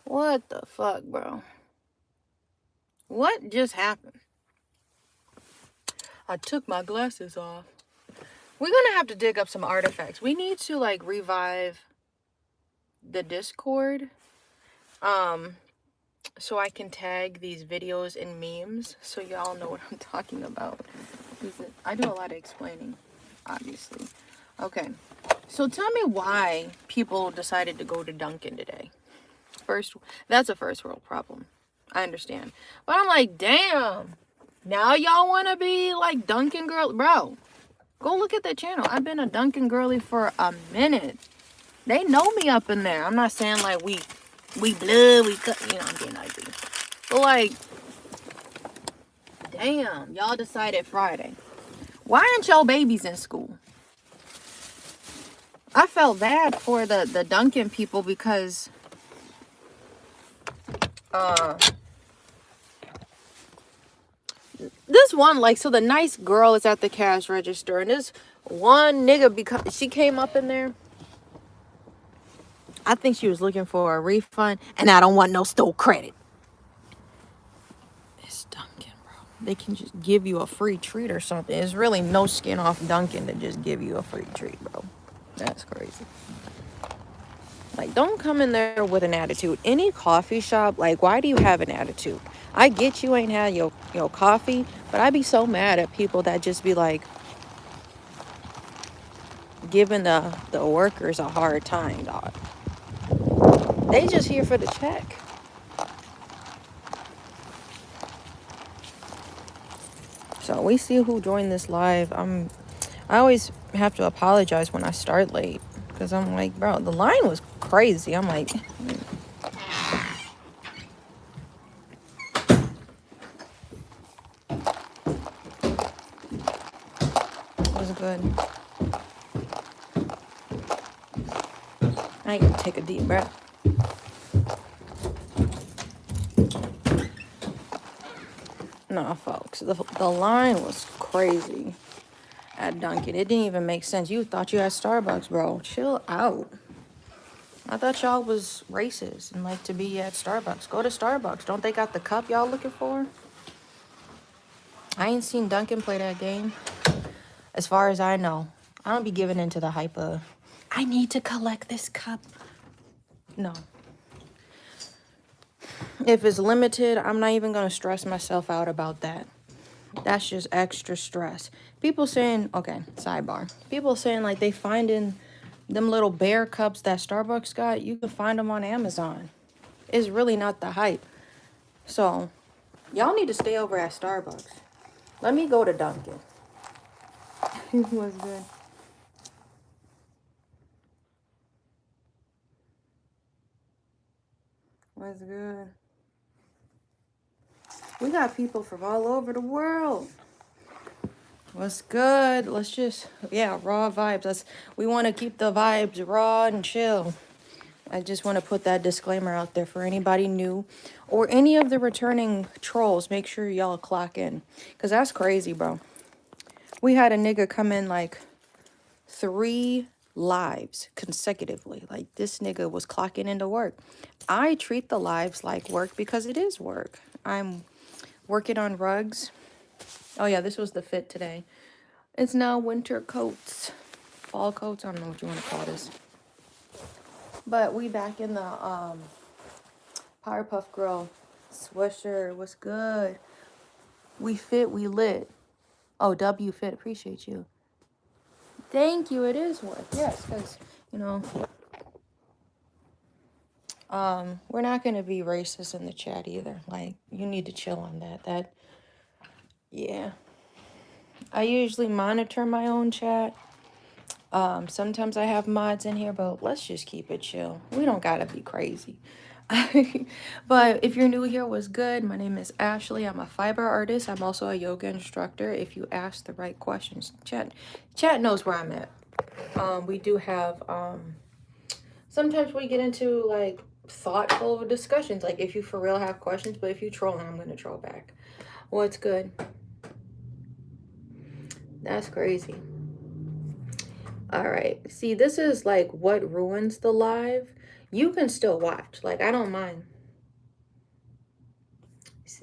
What the fuck, bro? What just happened? I took my glasses off. We're gonna have to dig up some artifacts. We need to like revive the Discord. So I can tag these videos and memes so y'all know what I'm talking about. I do a lot of explaining, obviously. Okay. So tell me why people decided to go to Dunkin' today. That's a first world problem. I understand. But I'm like, damn. Now y'all want to be like Dunkin' girl, bro. Go look at that channel. I've been a Dunkin' girly for a minute. They know me up in there. I'm not saying like we blood, we cut, you know, I'm being ugly. But like, damn, y'all decided Friday. Why aren't y'all babies in school? I felt bad for the Dunkin' people because this one, like, so the nice girl is at the cash register, and this one nigga, because she came up in there, I think she was looking for a refund, and I don't want no store credit. It's Dunkin', bro. They can just give you a free treat or something. It's really no skin off Dunkin' to just give you a free treat, bro. That's crazy. Like, don't come in there with an attitude. Any coffee shop, like, why do you have an attitude? I get you ain't had your coffee, but I'd be so mad at people that just be like giving the workers a hard time, dog. They just here for the check. So we see who joined this live. I always have to apologize when I start late because I'm like, bro, the line was crazy. I'm like, it was good. I gotta take a deep breath. No, folks, the line was crazy at Dunkin'. It didn't even make sense. You thought you had Starbucks, bro. Chill out. I thought y'all was racist and like to be at Starbucks. Go to Starbucks. Don't they got the cup y'all looking for? I ain't seen Dunkin' play that game. As far as I know. I don't be giving into the hype of, I need to collect this cup. No. If it's limited, I'm not even going to stress myself out about that. That's just extra stress. People saying, okay, sidebar. People saying like they finding them little bear cups that Starbucks got. You can find them on Amazon. It's really not the hype. So, y'all need to stay over at Starbucks. Let me go to Dunkin'. What's good? What's good? We got people from all over the world. What's good? Let's just, yeah, raw vibes. We want to keep the vibes raw and chill. I just want to put that disclaimer out there for anybody new or any of the returning trolls. Make sure y'all clock in because that's crazy, bro. We had a nigga come in like 3 lives consecutively. Like this nigga was clocking into work. I treat the lives like work because it is work. I'm working on rugs. Oh yeah, this was the fit today. It's now winter coats, fall coats. I don't know what you want to call this. But we back in the Powerpuff Girl sweatshirt. What's good? We fit, we lit. Oh, W fit. Appreciate you. Thank you. It is work. Yes, because, you know, we're not going to be racist in the chat either. Like, you need to chill on that. Yeah. I usually monitor my own chat. Sometimes I have mods in here, but let's just keep it chill. We don't gotta be crazy. But if you're new here, what's good? My name is Ashley. I'm a fiber artist. I'm also a yoga instructor. If you ask the right questions, chat knows where I'm at. We do have sometimes we get into like thoughtful discussions, like if you for real have questions, but if you troll, I'm gonna troll back. What's good? That's crazy. All right. See, this is like what ruins the live. You can still watch. Like, I don't mind.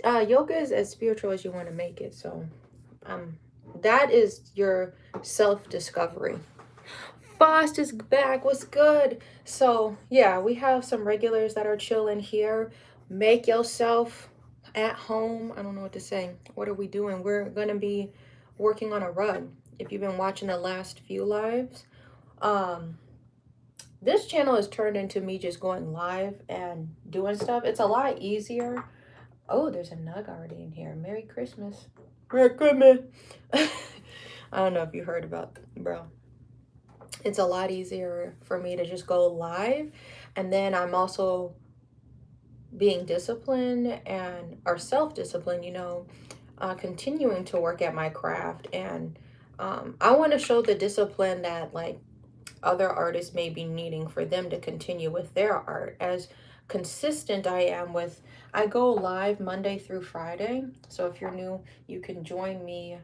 Yoga is as spiritual as you want to make it. So that is your self-discovery. Fost is back. What's good? So yeah, we have some regulars that are chilling here. Make yourself at home. I don't know what to say. What are we doing? We're gonna be working on a rug. If you've been watching the last few lives, this channel has turned into me just going live and doing stuff. It's a lot easier. Oh, there's a nug already in here. Merry Christmas. Merry Christmas. I don't know if you heard about, bro. It's a lot easier for me to just go live, and then I'm also being disciplined and or self-disciplined, continuing to work at my craft. And I want to show the discipline that like other artists may be needing for them to continue with their art. As consistent I am with, I go live Monday through Friday. So if you're new, you can join me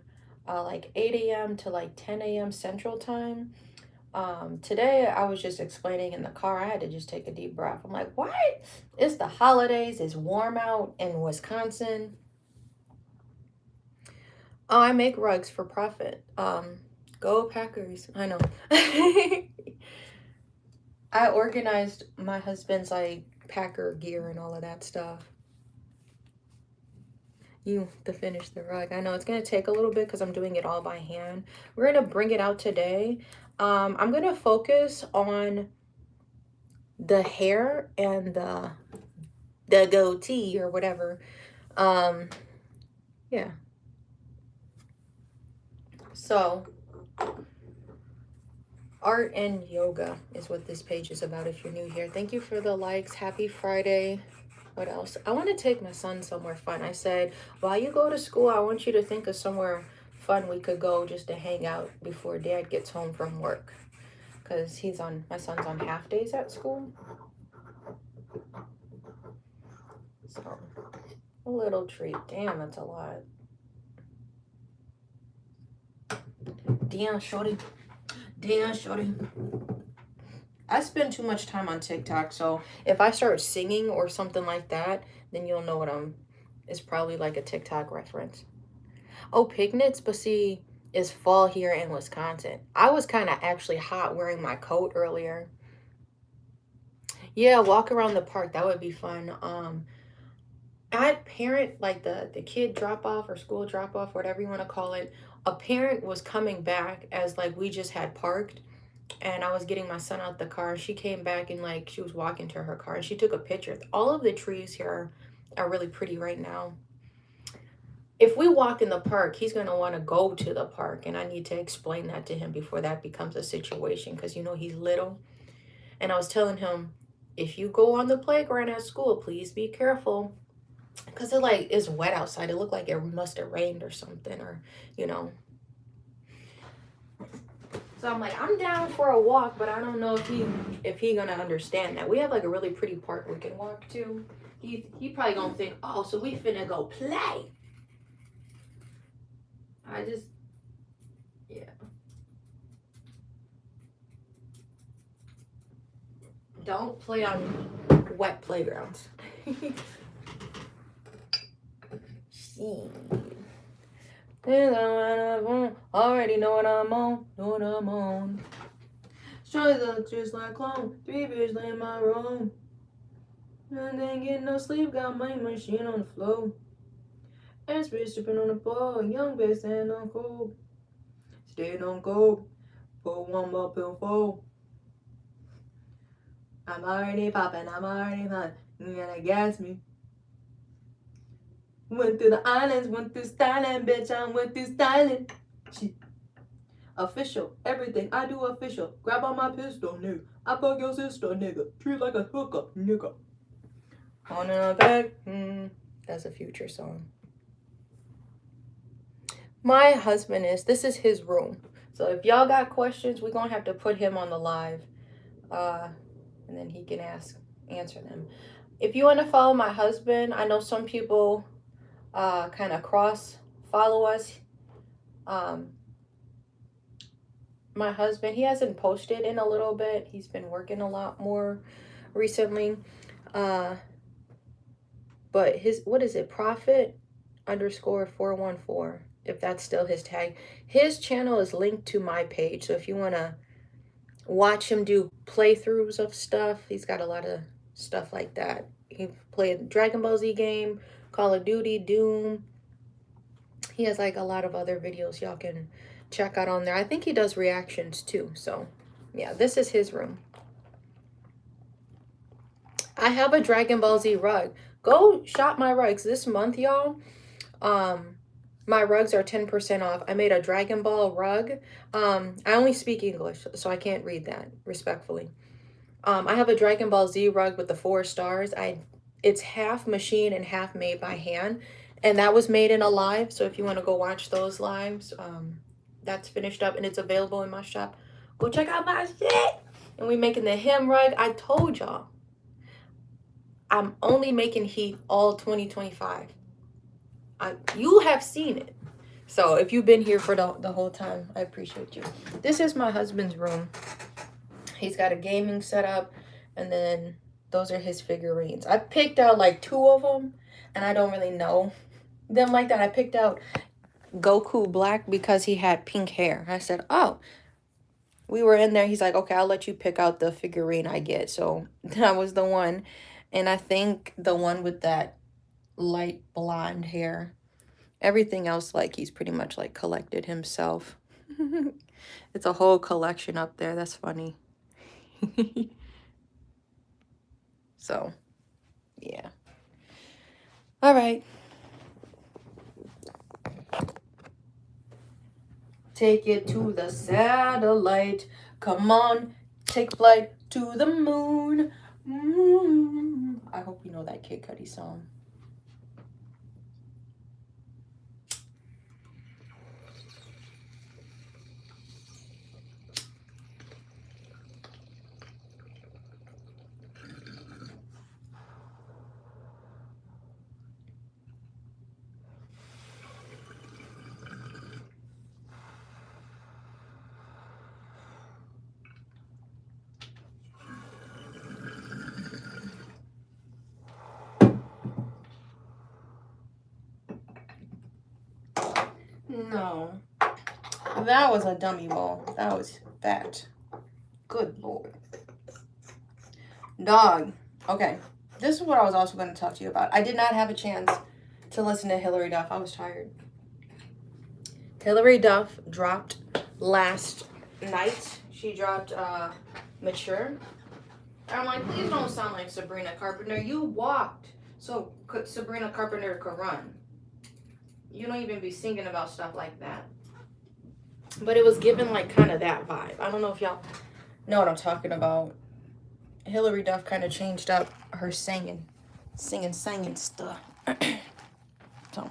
like 8 a.m. to like 10 a.m. Central Time. Today I was just explaining in the car. I had to just take a deep breath. I'm like, what? It's the holidays. It's warm out in Wisconsin. Oh, I make rugs for profit. Go Packers. I know. I organized my husband's like Packer gear and all of that stuff. You to finish the rug. I know it's gonna take a little bit because I'm doing it all by hand. We're gonna bring it out today. I'm gonna focus on the hair and the goatee or whatever. Yeah. So art and yoga is what this page is about if you're new here. Thank you for the likes. Happy Friday. What else? I want to take my son somewhere fun. I said, while you go to school, I want you to think of somewhere fun we could go just to hang out before dad gets home from work. Because my son's on half days at school. So, a little treat. Damn, that's a lot. Damn, shorty. Damn, shorty. I spend too much time on TikTok, so if I start singing or something like that, then you'll know it's probably like a TikTok reference. Oh, picnics, but see, it's fall here in Wisconsin. I was kind of actually hot wearing my coat earlier. Yeah, walk around the park, that would be fun. At parent, like the kid drop off or school drop off, whatever you want to call it, a parent was coming back as like we just had parked, and I was getting my son out the car. She came back and like she was walking to her car and she took a picture. All of the trees here are really pretty right now. If we walk in the park, he's going to want to go to the park, and I need to explain that to him before that becomes a situation, because he's little. And I was telling him, if you go on the playground at school, please be careful, because it's wet outside. It looked like it must have rained or something, or so I'm like, I'm down for a walk, but I don't know if he gonna understand that. We have like a really pretty park we can walk to. He probably gonna think, oh, so we finna go play. Yeah. Don't play on wet playgrounds. See. Already know what I'm on. Shorty look just like clone. 3 beers in my room. And ain't getting no sleep. Got my machine on the floor. And spit stripping on the ball. Young bitch stand on cold. Staying on gold. Pull one up and fold. I'm already popping. I'm already hot. You gotta gas me. Went through the islands, went through styling, bitch. I went through styling. Official, everything I do official. Grab on my pistol, nigga. I fuck your sister, nigga. Treat like a hooker, nigga. On and back. That's a Future song. My husband this is his room. So if y'all got questions, we're gonna have to put him on the live. And then he can answer them. If you want to follow my husband, I know some people kind of cross follow us. My husband, he hasn't posted in a little bit. He's been working a lot more recently. But his, what is it? Profit underscore 414. If that's still his tag. His channel is linked to my page. So if you want to watch him do playthroughs of stuff, he's got a lot of stuff like that. He played Dragon Ball Z game, Call of Duty, Doom. He has like a lot of other videos y'all can check out on there. I think he does reactions too. So yeah, this is his room. I have a Dragon Ball Z rug. Go shop my rugs this month, y'all. My rugs are 10% off. I made a Dragon Ball rug. I only speak English, so I can't read that, respectfully. I have a Dragon Ball Z rug with the 4 stars. It's half machine and half made by hand. And that was made in a live. So if you want to go watch those lives, that's finished up and it's available in my shop. Go check out my shit. And we making the hem rug. I told y'all, I'm only making heat all 2025. You have seen it. So if you've been here for the whole time, I appreciate you. This is my husband's room. He's got a gaming setup, and then those are his figurines. I picked out like 2 of them, and I don't really know them like that. I picked out Goku Black because he had pink hair. I said, oh, we were in there. He's like, okay, I'll let you pick out the figurine I get. So that was the one. And I think the one with that light blonde hair. Everything else, like, he's pretty much like collected himself. It's a whole collection up there. That's funny. So, yeah. All right. Take it to the satellite. Come on, take flight to the moon. I hope you know that Kid Cudi song. No, that was a dummy ball. That was fat. Good Lord. Dog. Okay, this is what I was also going to talk to you about. I did not have a chance to listen to Hillary Duff. I was tired. Hillary Duff dropped last night. She dropped Mature. I'm like, please don't sound like Sabrina Carpenter. You walked so Sabrina Carpenter could run. You don't even be singing about stuff like that. But it was given like kind of that vibe. I don't know if y'all know what I'm talking about. Hillary Duff kind of changed up her singing stuff. So.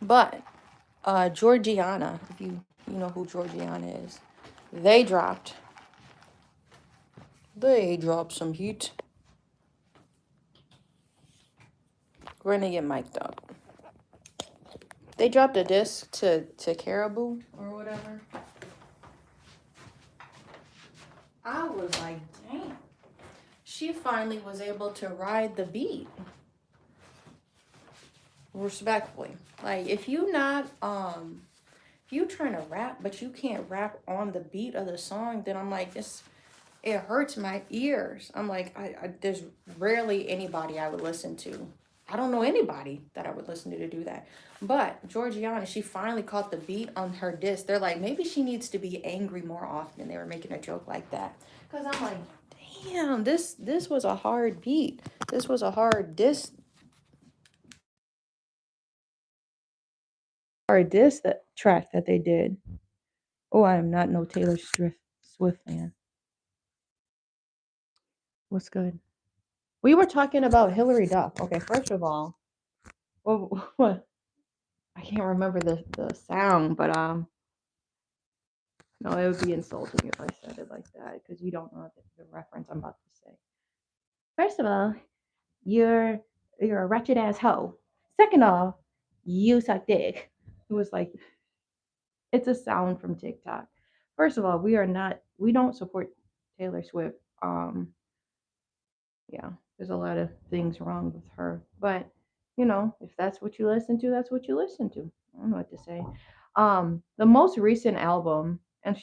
But Georgiana, if you know who Georgiana is, they dropped some heat. We're gonna get mic'd up. They dropped a disc to Caribou or whatever. I was like, damn. She finally was able to ride the beat. Respectfully. Like, if you not if you trying to rap but you can't rap on the beat of the song, then I'm like, it hurts my ears. I'm like, I there's rarely anybody I would listen to. I don't know anybody that I would listen to do that. But Georgiana, she finally caught the beat on her disc. They're like, maybe she needs to be angry more often. They were making a joke like that. Because I'm like, damn, this was a hard beat. This was a hard disc. Hard disc that track that they did. Oh, I am not no Taylor Swift fan. What's good? We were talking about Hillary Duff. Okay, first of all, what? I can't remember the sound, but no, it would be insulting if I said it like that because you don't know the reference I'm about to say. First of all, you're a wretched ass hoe. Second off, you suck dick. It was like, it's a sound from TikTok. First of all, we are not we don't support Taylor Swift. Yeah, there's a lot of things wrong with her. But, if that's what you listen to, that's what you listen to. I don't know what to say. The most recent album, and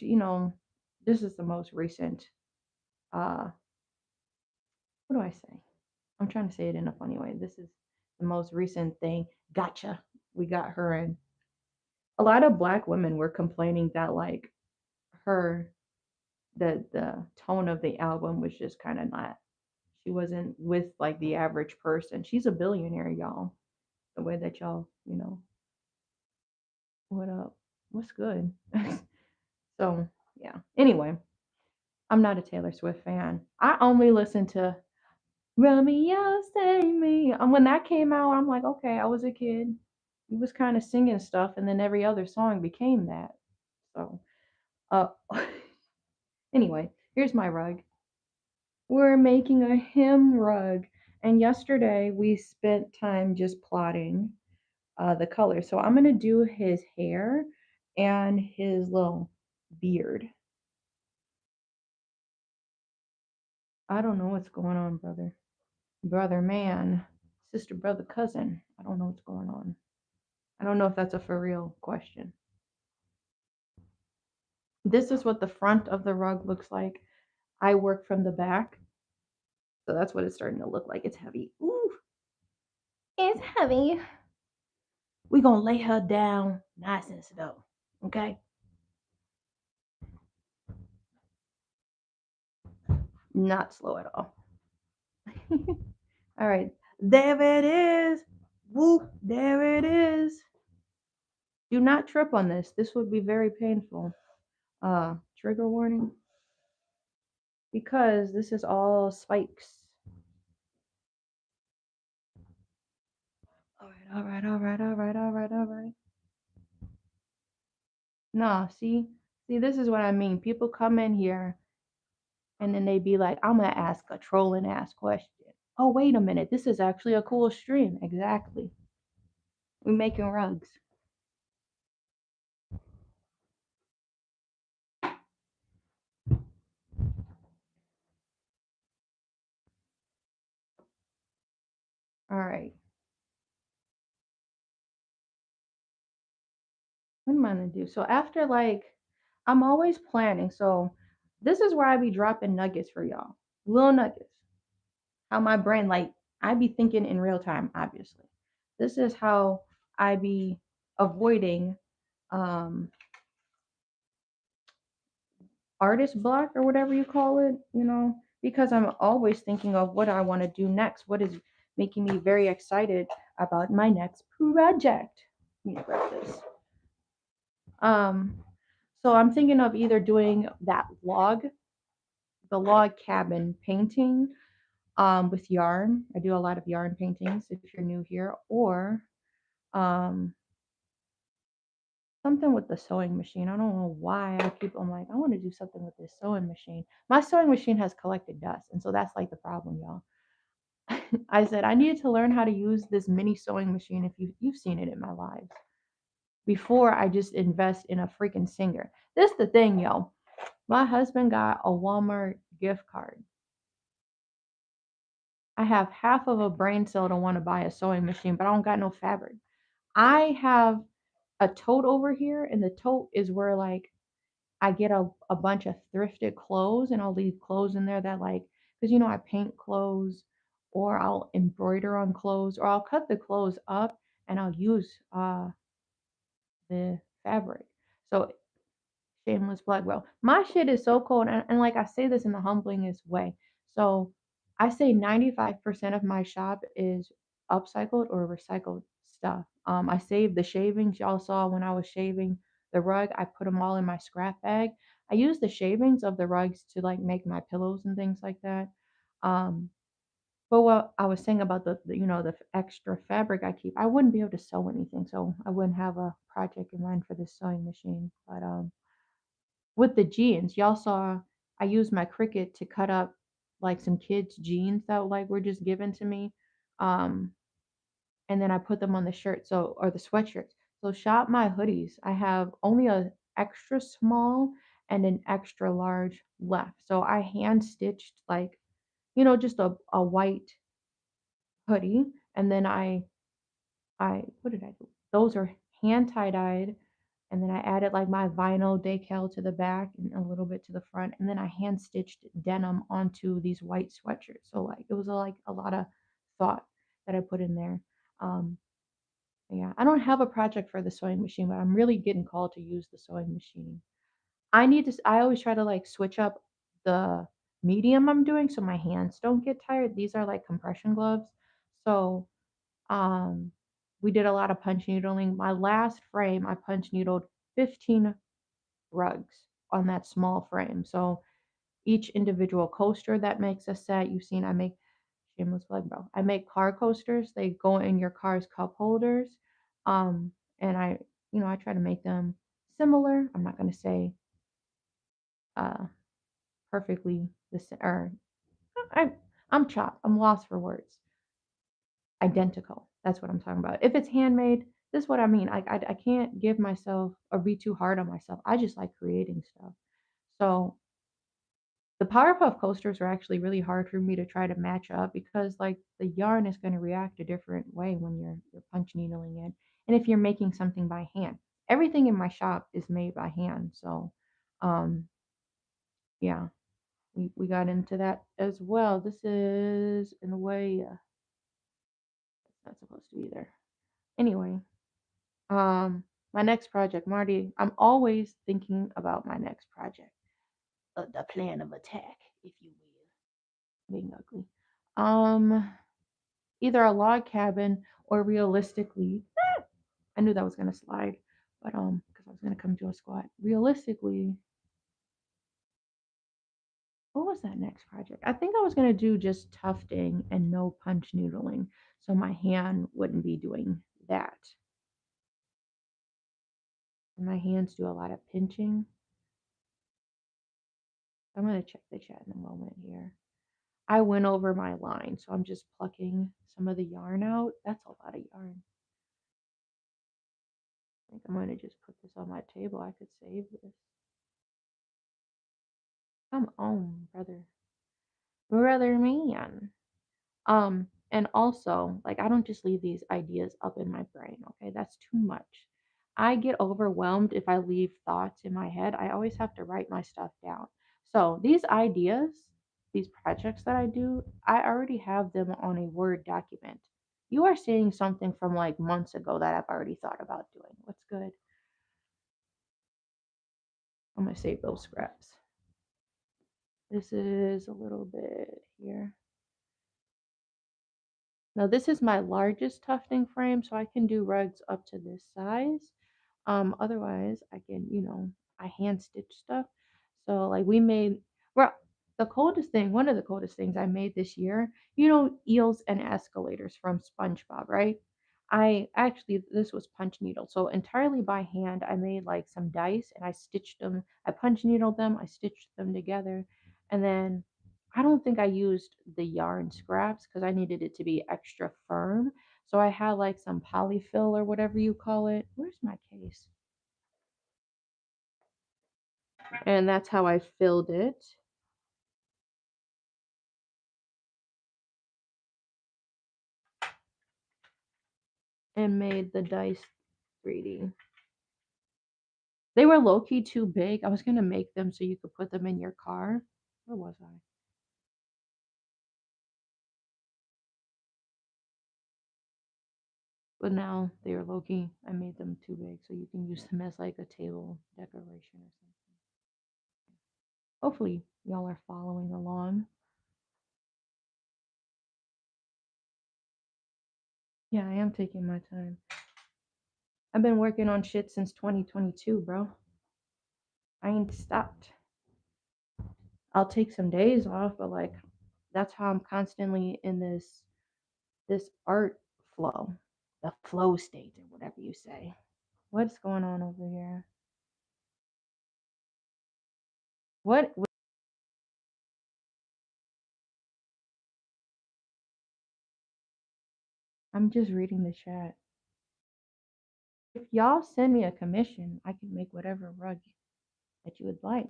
this is the most recent, what do I say? I'm trying to say it in a funny way. This is the most recent thing. Gotcha. We got her in. A lot of black women were complaining that like her the tone of the album was just kind of not, she wasn't with like the average person. She's a billionaire, y'all. The way that y'all, what up? What's good? So, yeah. Anyway, I'm not a Taylor Swift fan. I only listen to Romeo Save Me. And when that came out, I'm like, okay, I was a kid. He was kind of singing stuff, and then every other song became that. So, uh, anyway, here's my rug. We're making a hymn rug. And yesterday we spent time just plotting the color. So I'm going to do his hair and his little beard. I don't know what's going on, brother. Brother, man, sister, brother, cousin. I don't know what's going on. I don't know if that's a for real question. This is what the front of the rug looks like. I work from the back. So that's what it's starting to look like. It's heavy. Ooh, it's heavy. We're going to lay her down nice and slow. Okay? Not slow at all. All right. There it is. Whoop. There it is. Do not trip on this. This would be very painful. Trigger warning. Because this is all spikes. All right, all right, all right, all right, all right, all right. Nah, see, this is what I mean. People come in here and then they be like, I'm gonna ask a trolling ass question. Oh, wait a minute, this is actually a cool stream. Exactly. We're making rugs. All right. What am I gonna do? So after like, I'm always planning. So this is where I be dropping nuggets for y'all. Little nuggets. How my brain, like, I be thinking in real time, obviously. This is how I be avoiding um artist block or whatever you call it, because I'm always thinking of what I want to do next, what is making me very excited about my next project. Let me grab this. Um, so I'm thinking of either doing the log cabin painting with yarn. I do a lot of yarn paintings if you're new here, or um, something with the sewing machine. I don't know why I'm like, I want to do something with this sewing machine. My sewing machine has collected dust, and so that's like the problem, y'all. I said I needed to learn how to use this mini sewing machine if you've seen it in my lives before I just invest in a freaking singer. This the thing, yo. My husband got a Walmart gift card. I have half of a brain cell to want to buy a sewing machine, but I don't got no fabric. I have a tote over here, and the tote is where like I get a bunch of thrifted clothes, and I'll leave clothes in there that like, because I paint clothes, or I'll embroider on clothes, or I'll cut the clothes up and I'll use the fabric. So shameless plug. Well, my shit is so cold, and like I say this in the humblingest way. So I say 95% of my shop is upcycled or recycled stuff. I saved the shavings y'all saw when I was shaving the rug. I put them all in my scrap bag. I use the shavings of the rugs to like make my pillows and things like that. Um, but what I was saying about the extra fabric I keep, I wouldn't be able to sew anything, so I wouldn't have a project in mind for this sewing machine. But with the jeans, y'all saw I used my Cricut to cut up like some kids' jeans that like were just given to me. Um, and then I put them on the shirt, or the sweatshirts. So shop my hoodies. I have only a extra small and an extra large left. So I hand stitched like, just a white hoodie. And then what did I do? Those are hand tie-dyed. And then I added like my vinyl decal to the back and a little bit to the front. And then I hand stitched denim onto these white sweatshirts. So like it was like a lot of thought that I put in there. Um, yeah, I don't have a project for the sewing machine, but I'm really getting called to use the sewing machine. I always try to like switch up the medium I'm doing so my hands don't get tired. These are like compression gloves. So um, we did a lot of punch needling. My last frame, I punch needled 15 rugs on that small frame. So each individual coaster that makes a set, you've seen I make shameless plug, bro. I make car coasters. They go in your car's cup holders. And I try to make them similar. I'm not gonna say uh perfectly the same or I I'm chopped. I'm lost for words. Identical. That's what I'm talking about. If it's handmade, this is what I mean. I can't give myself or be too hard on myself. I just like creating stuff. So the Powerpuff coasters are actually really hard for me to try to match up because like the yarn is going to react a different way when you're punch needling it. And if you're making something by hand. Everything in my shop is made by hand. So um yeah, we got into that as well. This is in a way it's not supposed to be there. Anyway, my next project, Marty, I'm always thinking about my next project. The plan of attack, if you will. Being ugly. Um, Either a log cabin or realistically, I knew that was gonna slide, but because I was gonna come to a squat. Realistically, what was that next project? I think I was gonna do just tufting and no punch noodling, so my hand wouldn't be doing that. And my hands do a lot of pinching. I'm gonna check the chat in a moment here. I went over my line, so I'm just plucking some of the yarn out. That's a lot of yarn. I think I'm gonna just put this on my table. I could save this. Come on, brother. Brother man. And also, like, I don't just leave these ideas up in my brain, okay? That's too much. I get overwhelmed if I leave thoughts in my head. I always have to write my stuff down. So, these ideas, these projects that I do, I already have them on a Word document. You are seeing something from like months ago that I've already thought about doing. What's good? I'm gonna save those scraps. This is a little bit here. Now this is my largest tufting frame, so I can do rugs up to this size. Otherwise I can, I hand stitch stuff. So like well, one of the coldest things I made this year, eels and escalators from SpongeBob, right? This was punch needle. So entirely by hand, I made like some dice and I stitched them, I punch needled them, I stitched them together, and then I don't think I used the yarn scraps because I needed it to be extra firm. So I had like some polyfill or whatever you call it. Where's my case? And that's how I filled it and made the dice 3D. They were low key too big. I was gonna make them so you could put them in your car. Where was I? But now they are low key. I made them too big so you can use them as like a table decoration or something. Hopefully y'all are following along. Yeah, I am taking my time. I've been working on shit since 2022, bro. I ain't stopped. I'll take some days off, but like that's how I'm constantly in this art flow, the flow state or whatever you say. What's going on over here? What? I'm just reading the chat. If y'all send me a commission, I can make whatever rug that you would like.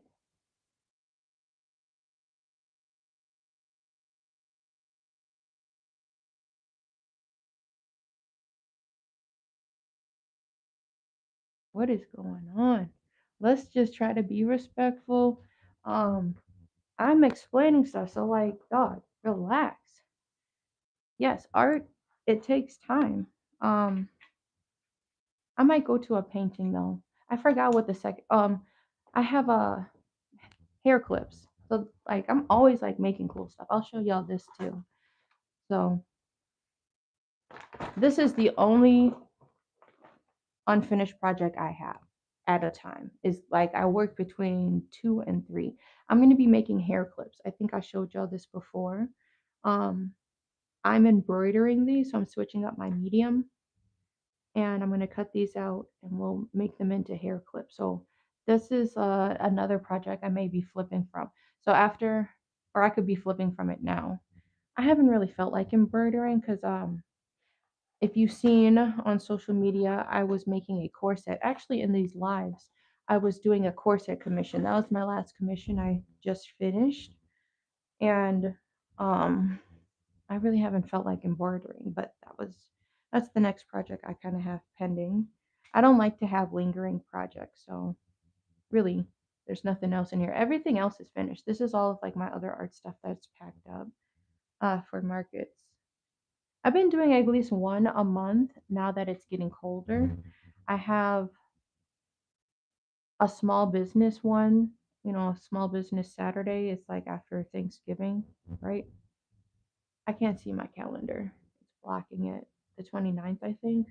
What is going on? Let's just try to be respectful. Um, I'm explaining stuff, so like, dog, relax. Yes, art, it takes time. Um, I might go to a painting though. I forgot what the second I have a hair clips. So like I'm always like making cool stuff. I'll show y'all this too. So this is the only unfinished project I have at a time. Is like I work between 2 and 3. I'm gonna be making hair clips. I think I showed y'all this before. Um I'm embroidering these, so I'm switching up my medium and I'm gonna cut these out and we'll make them into hair clips. So this is another project I may be flipping from. So after, or I could be flipping from it now. I haven't really felt like embroidering because if you've seen on social media, I was making a corset. Actually, in these lives, I was doing a corset commission. That was my last commission I just finished, and um, I really haven't felt like embroidering. But that's the next project I kind of have pending. I don't like to have lingering projects, so really, there's nothing else in here. Everything else is finished. This is all of like my other art stuff that's packed up for markets. I've been doing at least one a month now that it's getting colder. I have a small business one, a small business Saturday. It's like after Thanksgiving, right? I can't see my calendar. It's blocking it. The 29th, I think.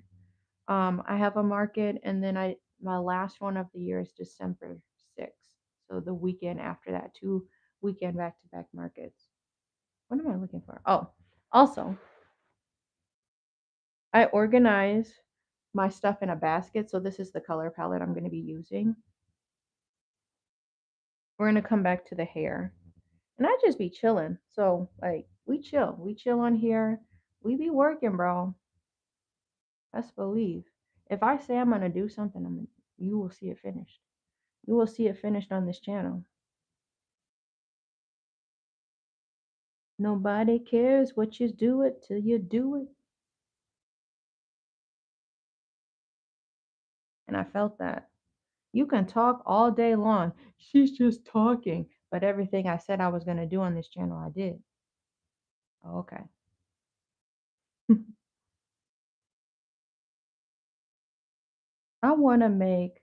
I have a market and then my last one of the year is December 6th. So the weekend after that, 2 weekend back-to-back markets. What am I looking for? Oh, also, I organize my stuff in a basket. So this is the color palette I'm going to be using. We're going to come back to the hair. And I just be chilling. So like we chill. We chill on here. We be working, bro. Best believe. If I say I'm going to do something, you will see it finished. You will see it finished on this channel. Nobody cares what you do it till you do it. And I felt that. You can talk all day long. She's just talking. But everything I said I was going to do on this channel, I did. Oh, okay. I want to make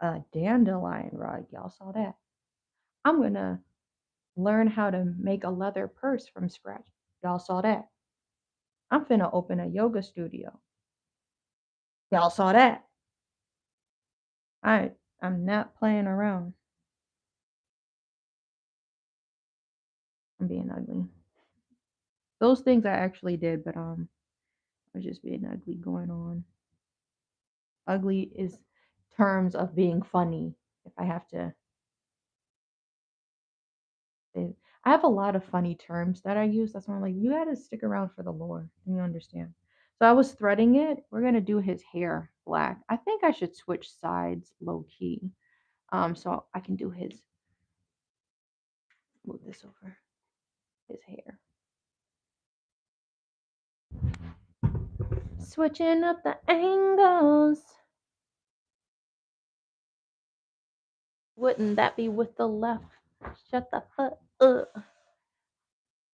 a dandelion rug. Y'all saw that. I'm going to learn how to make a leather purse from scratch. Y'all saw that. I'm finna open a yoga studio. Y'all saw that. I I'm not playing around. I'm being ugly. Those things I actually did, but I was just being ugly going on. Ugly is terms of being funny. If I have to say, I have a lot of funny terms that I use. That's why I'm like, you gotta stick around for the lore. And you understand. So I was threading it. We're gonna do his hair black. I think I should switch sides low key. So I can do his move this over his hair. Switching up the angles. Wouldn't that be with the left? Shut the fuck up.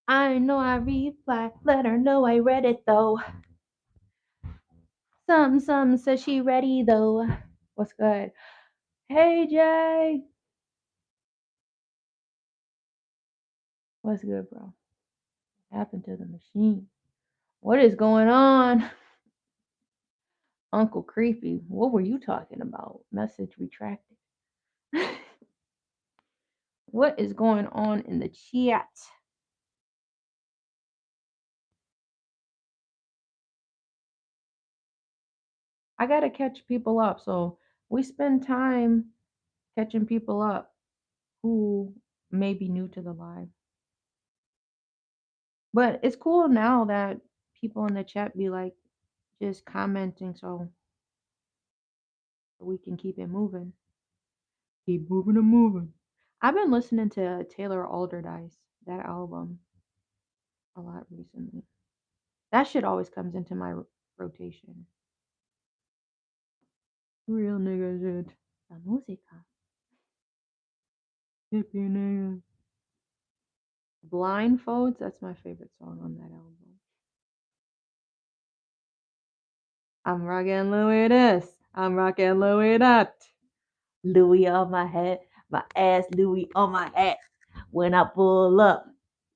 I know I replied. Let her know I read it though. Some says she ready though. What's good? Hey Jay. What's good, bro? What happened to the machine? What is going on? Uncle Creepy. What were you talking about? Message retracted. What is going on in the chat? I gotta catch people up. So we spend time catching people up who may be new to the live. But it's cool now that people in the chat be like just commenting so we can keep it moving. Keep moving and moving. I've been listening to Taylor Alderdice, that album, a lot recently. That shit always comes into my rotation. Real nigga shit. La música. Hippie nigga. Blindfolds, that's my favorite song on that album. I'm rocking Louis this. I'm rocking Louis that. Louis on my head. My ass Louis on my hat. When I pull up,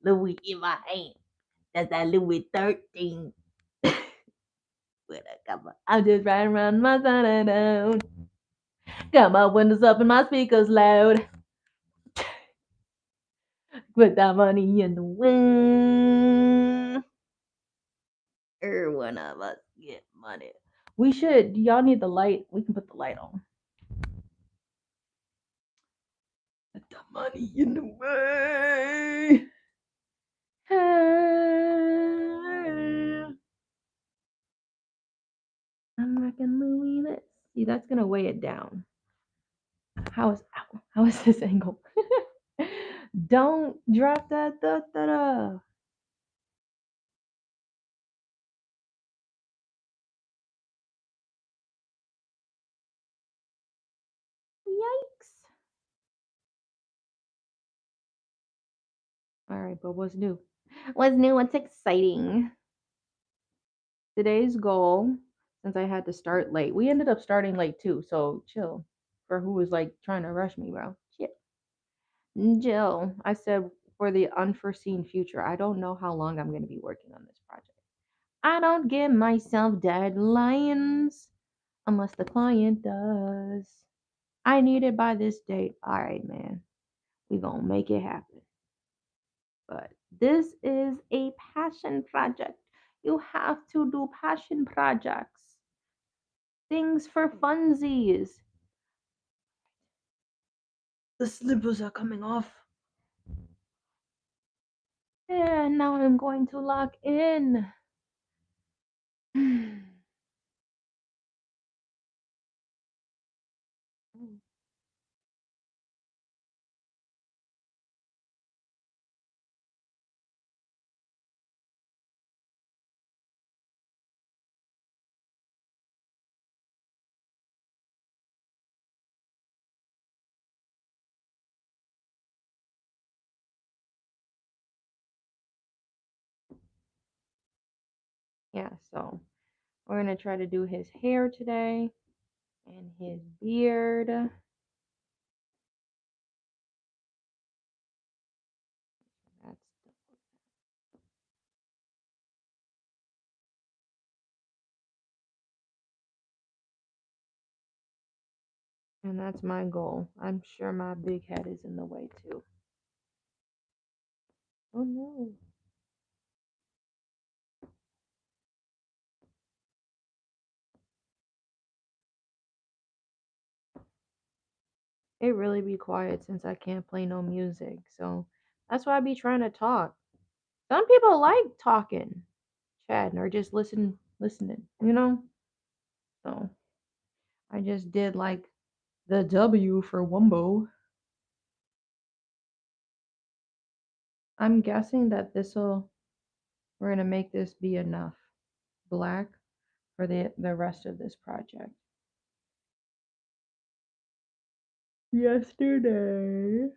Louis in my hand. That's that Louis 13. When I come up, I'm just riding around my side down. Got my windows up and my speakers loud. Put that money in the wind. One of us get money. We should. Y'all need the light. We can put the light on. Put the money in the way. I'm rocking Louis this. See, that's gonna weigh it down. How is this angle? Don't drop that. Da, da, da. Yikes. All right, but what's new? What's new? What's exciting? Today's goal, since I had to start late, we ended up starting late too, so chill. For who was like trying to rush me, bro. Shit. Jill, I said for the unforeseen future, I don't know how long I'm going to be working on this project. I don't give myself deadlines unless the client does. I need it by this date. All right, man. We gonna make it happen. But this is a passion project. You have to do passion projects. Things for funsies. The slippers are coming off. And now I'm going to lock in. Yeah, so we're gonna try to do his hair today and his beard. That's and that's my goal. I'm sure my big head is in the way too. Oh no. It really be quiet since I can't play no music. So that's why I be trying to talk. Some people like talking, chatting, or just listening, you know? So I just did like the W for Wumbo. I'm guessing that this'll we're gonna make this be enough black for the rest of this project. Yesterday,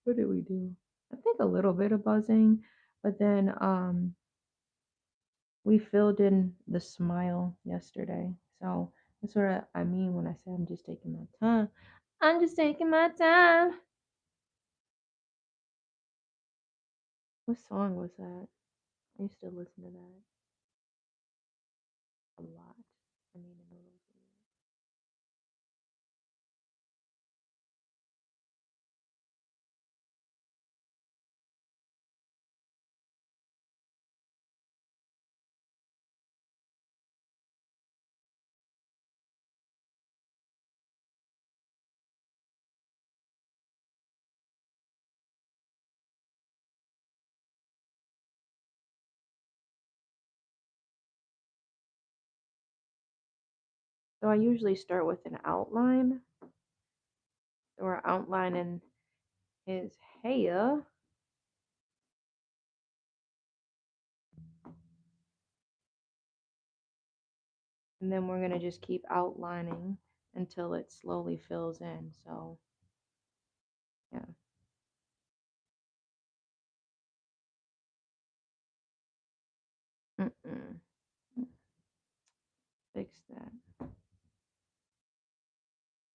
what did we do? I think a little bit of buzzing, but then we filled in the smile yesterday. So that's what I mean when I say I'm just taking my time. I'm just taking my time. What song was that? I used to listen to that a lot. I mean, in a little bit. So I usually start with an outline So we're outlining his hair. And then we're going to just keep outlining until it slowly fills in. So, yeah. Mm-mm. Fix that.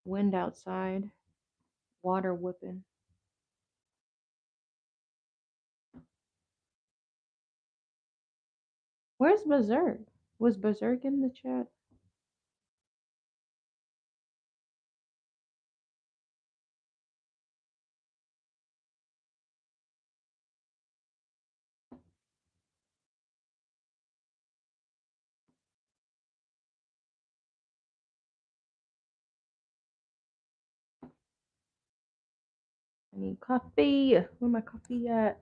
Wind outside, water whipping. Where's Berserk? Was Berserk in the chat? I need coffee. Where my coffee at?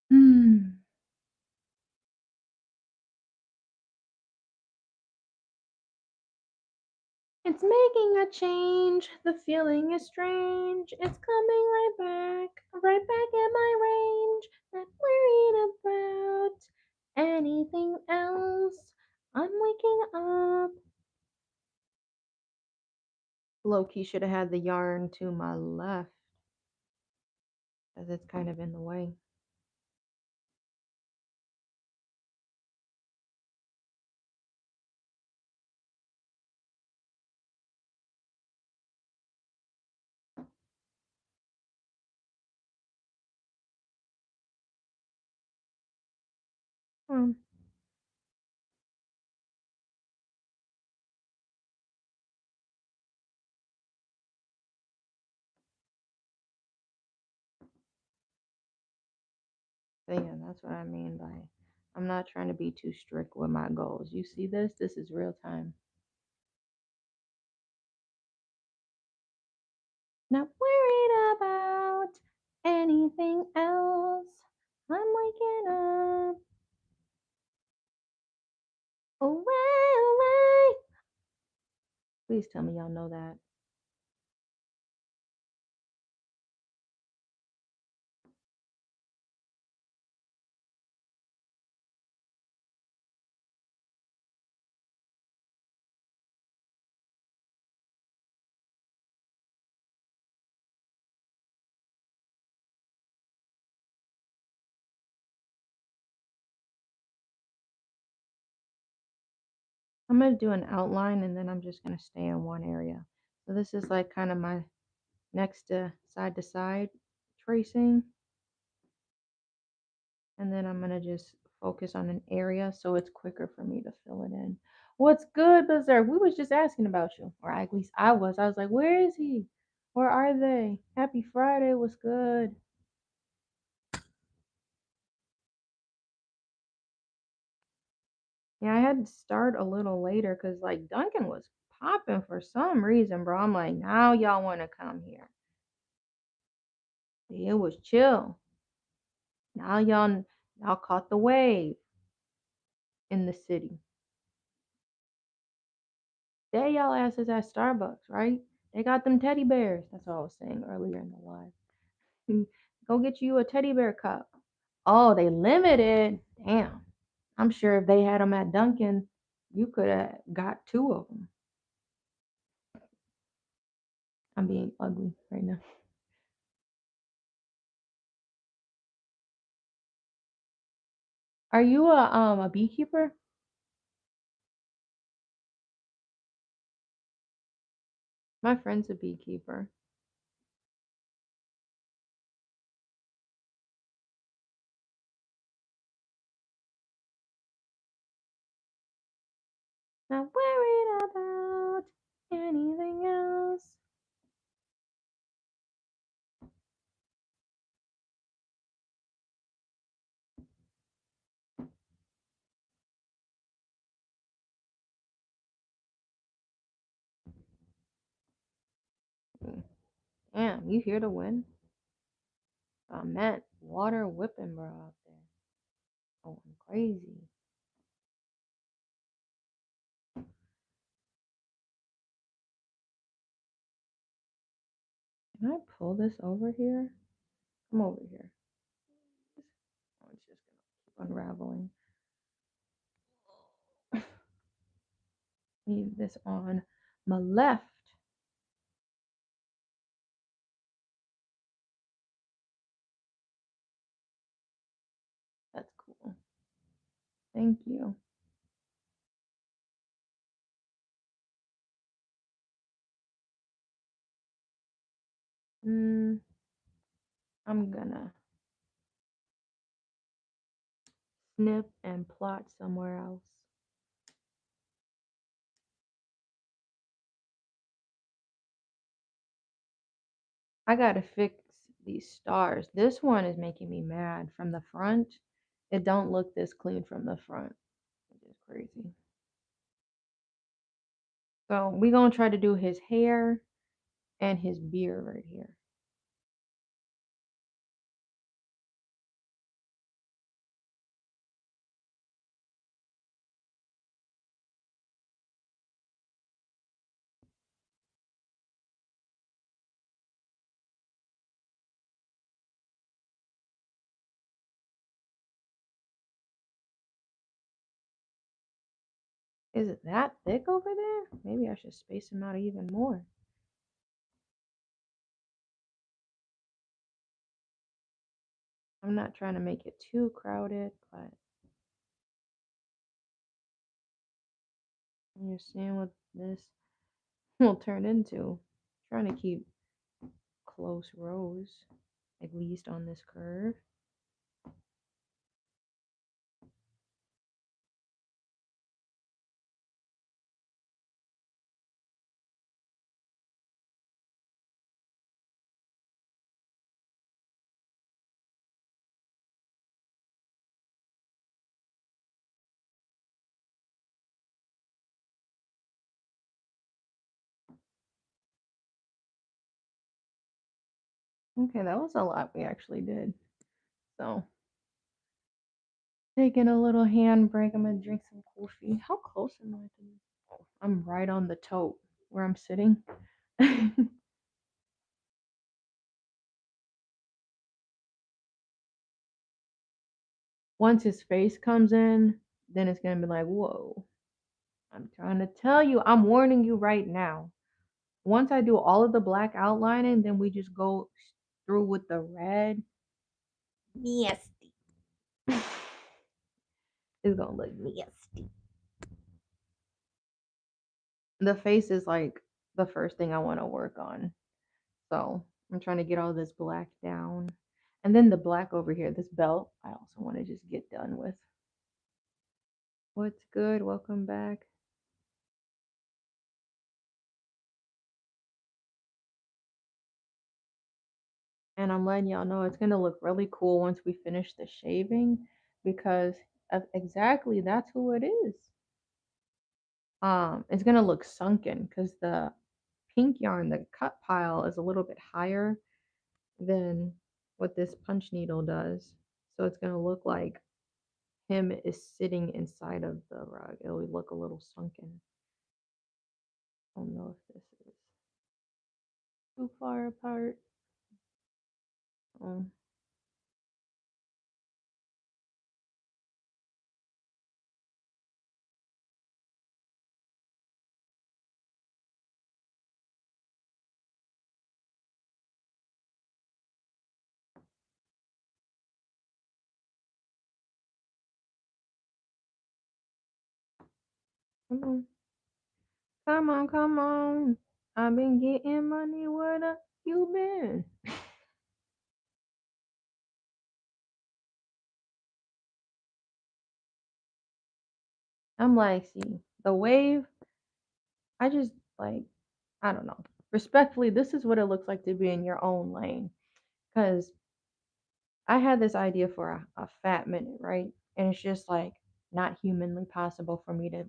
Hmm. It's making a change. The feeling is strange. It's coming right back in my range. Not worried about anything else. I'm waking up. Loki should have had the yarn to my left, as it's kind of in the way. Hmm. So yeah, that's what I mean by I'm not trying to be too strict with my goals. You see this? This is real time. Not worried about anything else. I'm waking up. Away, away. Please tell me y'all know that. I'm going to do an outline and then I'm just going to stay in one area. So this is like kind of my next to side tracing. And then I'm going to just focus on an area so it's quicker for me to fill it in. What's good, Berserk? We was just asking about you. Or at least I was. I was like, where is he? Where are they? Happy Friday. What's good? Yeah, I had to start a little later because like Duncan was popping for some reason, bro. I'm like, now y'all want to come here. It was chill. Now y'all caught the wave in the city. There y'all asses at Starbucks, right? They got them teddy bears. That's what I was saying earlier in the live. Go get you a teddy bear cup. Oh, they limited. Damn. I'm sure if they had them at Dunkin', you could have got two of them. I'm being ugly right now. Are you a beekeeper? My friend's a beekeeper. Not worried about anything else. Damn, you hear the wind? I meant water whipping, bro, out there. Going crazy. Can I pull this over here? Come over here. Oh, it's just gonna keep unraveling. Leave this on my left. That's cool. Thank you. I'm gonna snip and plot somewhere else. I gotta fix these stars. This one is making me mad from the front. It don't look this clean from the front, which is crazy. So we gonna try to do his hair and his beard right here. Is it that thick over there? Maybe I should space him out even more. I'm not trying to make it too crowded, but you're seeing what this will turn into. Trying to keep close rows, at least on this curve. Okay, that was a lot we actually did. So, taking a little handbrake. I'm gonna drink some coffee. How close am I to this? Oh, I'm right on the tote where I'm sitting. Once his face comes in, then it's gonna be like, whoa. I'm trying to tell you, I'm warning you right now. Once I do all of the black outlining, then we just go through with the red. Nasty. It's gonna look nasty. The face is like the first thing I want to work on. So I'm trying to get all this black down. And then the black over here, this belt, I also want to just get done with. What's good? Welcome back. And I'm letting y'all know it's gonna look really cool once we finish the shaving because of exactly that's who it is. It's gonna look sunken because the pink yarn, the cut pile is a little bit higher than what this punch needle does. So it's gonna look like him is sitting inside of the rug. It'll look a little sunken. I don't know if this is too far apart. Um, come on, come on, come on. I've been getting money. Where the you been? I'm like, see, the wave. I just like, I don't know. Respectfully, this is what it looks like to be in your own lane. Because I had this idea for a fat minute, right? And it's just like not humanly possible for me to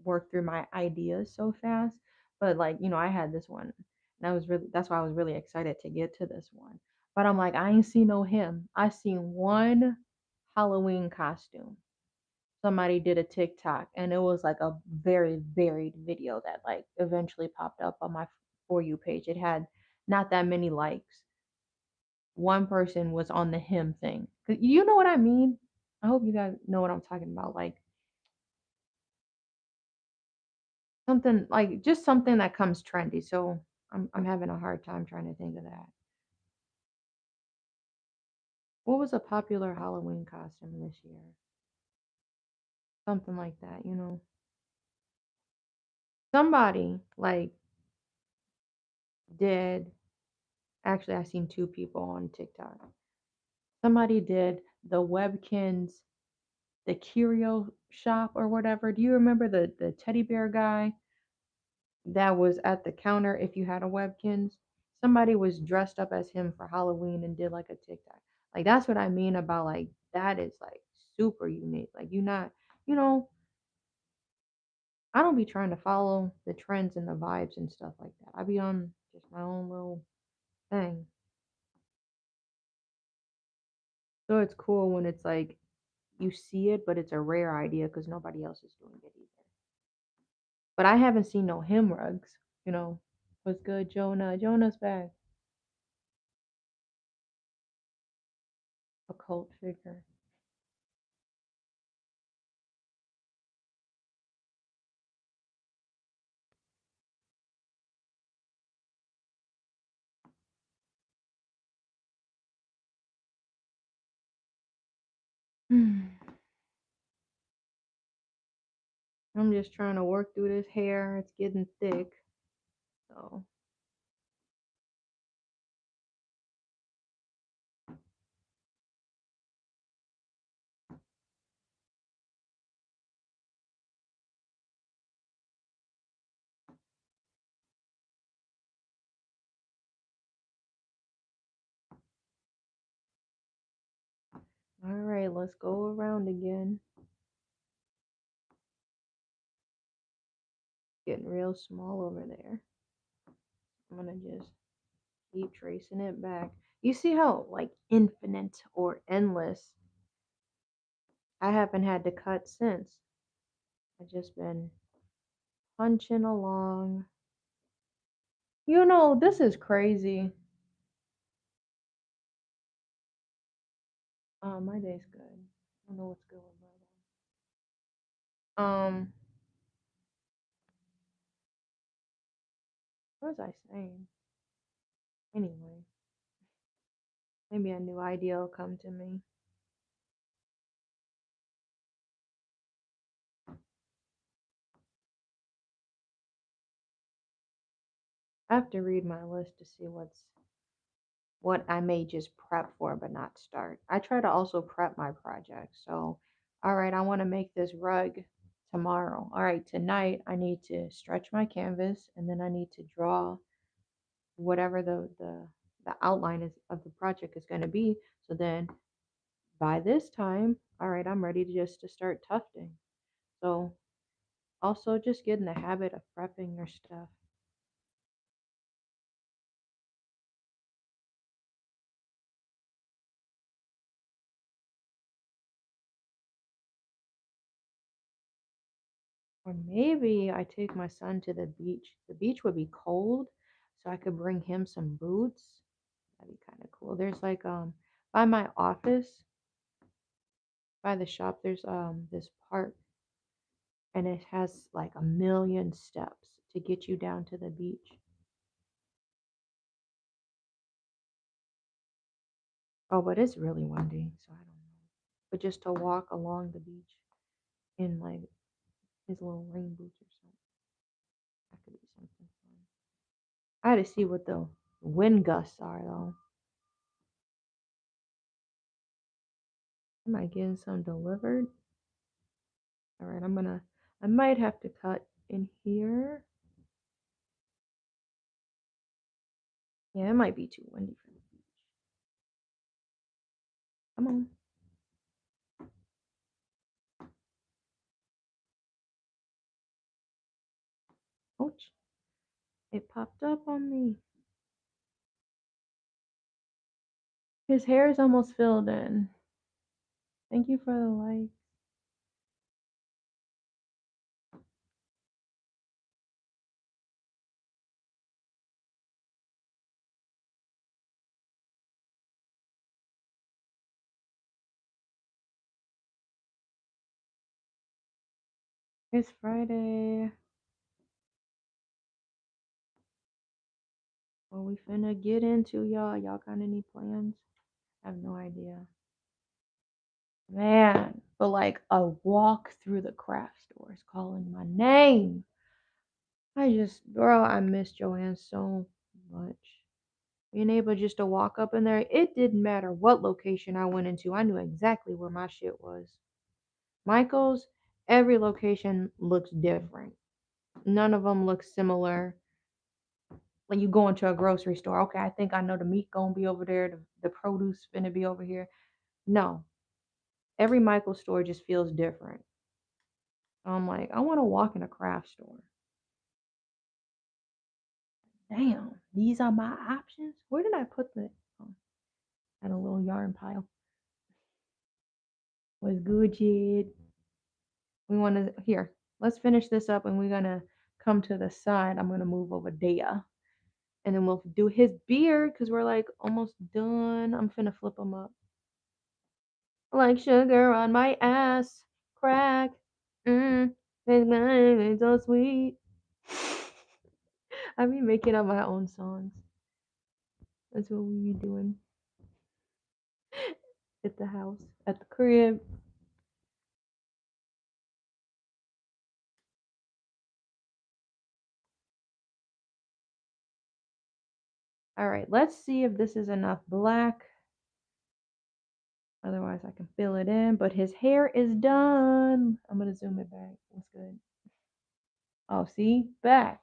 work through my ideas so fast. But like, I had this one and that's why I was really excited to get to this one. But I'm like, I ain't seen no him. I seen one Halloween costume. Somebody did a TikTok and it was like a very varied video that like eventually popped up on my For You page. It had not that many likes. One person was on the him thing. You know what I mean? I hope you guys know what I'm talking about. Like something like just something that comes trendy. So I'm having a hard time trying to think of that. What was a popular Halloween costume this year? Something like that, you know. Somebody like did actually I seen two people on TikTok. Somebody did the Webkins, the curio shop or whatever. Do you remember the teddy bear guy that was at the counter if you had a Webkins? Somebody was dressed up as him for Halloween and did like a TikTok. Like that's what I mean about like that is like super unique. Like you not, you know, I don't be trying to follow the trends and the vibes and stuff like that. I be on just my own little thing. So it's cool when it's like you see it, but it's a rare idea because nobody else is doing it either. But I haven't seen no hymn rugs, you know. What's good, Jonah? Jonah's back. A cult figure. I'm just trying to work through this hair. It's getting thick. So, all right, let's go around again. Getting real small over there. I'm gonna just keep tracing it back. You see how like infinite or endless I haven't had to cut since. I've just been punching along. You know, this is crazy. My day's good. I don't know what's going on. What was I saying? Anyway, maybe a new idea will come to me. I have to read my list to see what I may just prep for but not start. I try to also prep my project. So, all right, I want to make this rug tomorrow. All right, tonight I need to stretch my canvas and then I need to draw whatever the outline is of the project is going to be. So then by this time, all right, I'm ready to just to start tufting. So also just get in the habit of prepping your stuff. Or maybe I take my son to the beach. The beach would be cold, so I could bring him some boots. That'd be kind of cool. There's like by my office, by the shop, there's this park and it has like a million steps to get you down to the beach. Oh, but it's really windy, so I don't know. But just to walk along the beach in like his little rain boots or something, that could be something fun. I had to see what the wind gusts are though. Am I getting some delivered? All right, I might have to cut in here. Yeah, it might be too windy for the beach. Come on. Ouch. It popped up on me. His hair is almost filled in. Thank you for the like. It's Friday. What we finna get into, y'all? Y'all got any plans? I have no idea. Man, but like a walk through the craft stores calling my name. Girl, I miss Joanne so much. Being able just to walk up in there, it didn't matter what location I went into. I knew exactly where my shit was. Michael's, every location looks different. None of them look similar. When you go into a grocery store, okay, I think I know the meat gonna be over there, the produce finna be over here. No, every Michael store just feels different. I'm like, I want to walk in a craft store. Damn, these are my options. Where did I put the? Oh, at a little yarn pile. Was good, kid. We want to here. Let's finish this up, and we're gonna come to the side. I'm gonna move over there, and then we'll do his beard because we're like almost done. I'm finna flip him up. Like sugar on my ass, crack. It's so sweet. I be making up my own songs. That's what we be doing at the house, at the crib. All right, let's see if this is enough black. Otherwise, I can fill it in. But his hair is done. I'm gonna zoom it back. What's good? Oh, see, back.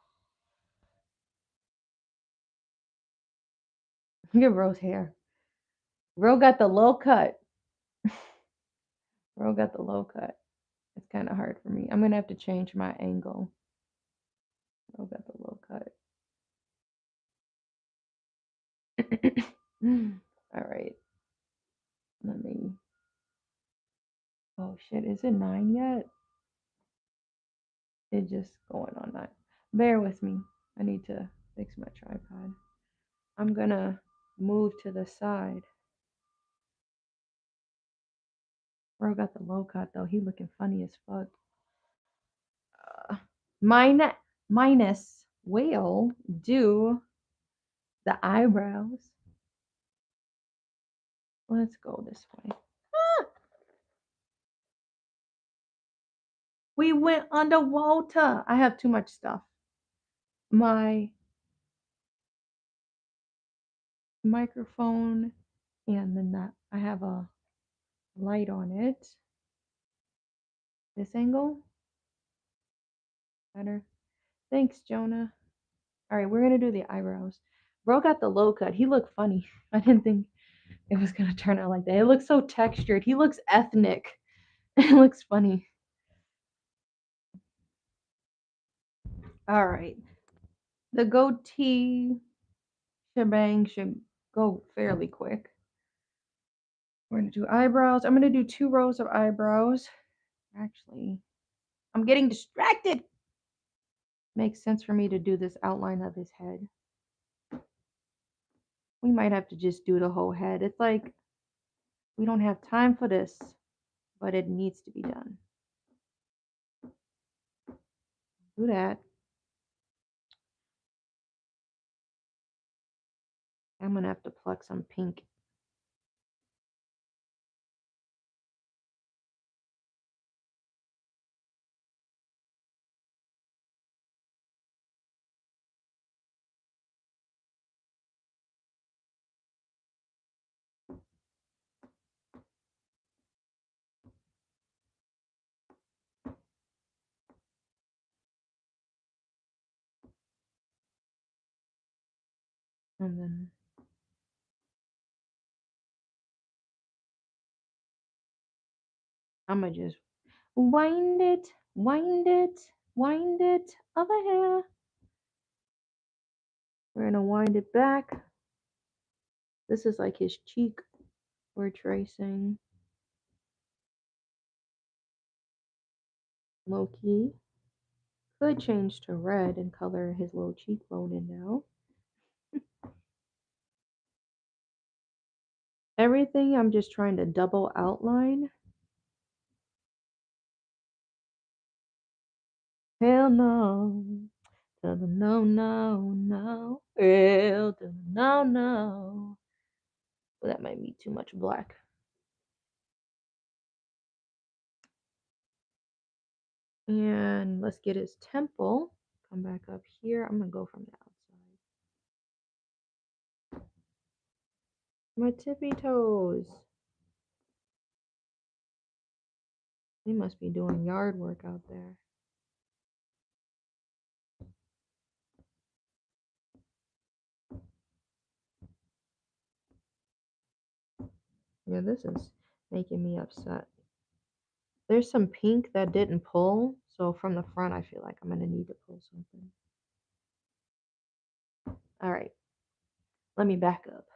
Look at Ro's hair. Ro got the low cut. Ro got the low cut. It's kind of hard for me. I'm gonna have to change my angle. Ro got the low cut. All right. Let me. Oh shit! Is it 9 yet? It's just going on 9. Bear with me. I need to fix my tripod. I'm gonna move to the side. Bro got the low cut though. He looking funny as fuck. Mine minus will do the eyebrows. Let's go this way. Ah! We went underwater. I have too much stuff. My microphone and then that I have a light on it. This angle better. Thanks, Jonah. All right, we're gonna do the eyebrows. Bro got the low cut. He looked funny. I didn't think it was gonna turn out like that. It looks so textured. He looks ethnic. It looks funny. All right. The goatee shebang should go fairly quick. We're gonna do eyebrows. I'm gonna do 2 rows of eyebrows. Actually, I'm getting distracted. Makes sense for me to do this outline of his head. We might have to just do the whole head. It's like we don't have time for this, but it needs to be done. Do that. I'm gonna have to pluck some pink. And then I'm gonna just wind it, wind it, wind it over here. We're gonna wind it back. This is like his cheek. We're tracing low key. Could change to red and color his little cheekbone in now. Everything I'm just trying to double outline. Hell no. To the no, no, no. Hell to the no, no. Well, that might be too much black. And let's get his temple. Come back up here. I'm going to go from the outside. My tippy toes. They must be doing yard work out there. Yeah, this is making me upset. There's some pink that didn't pull, so from the front I feel like I'm gonna need to pull something. All right, let me back up.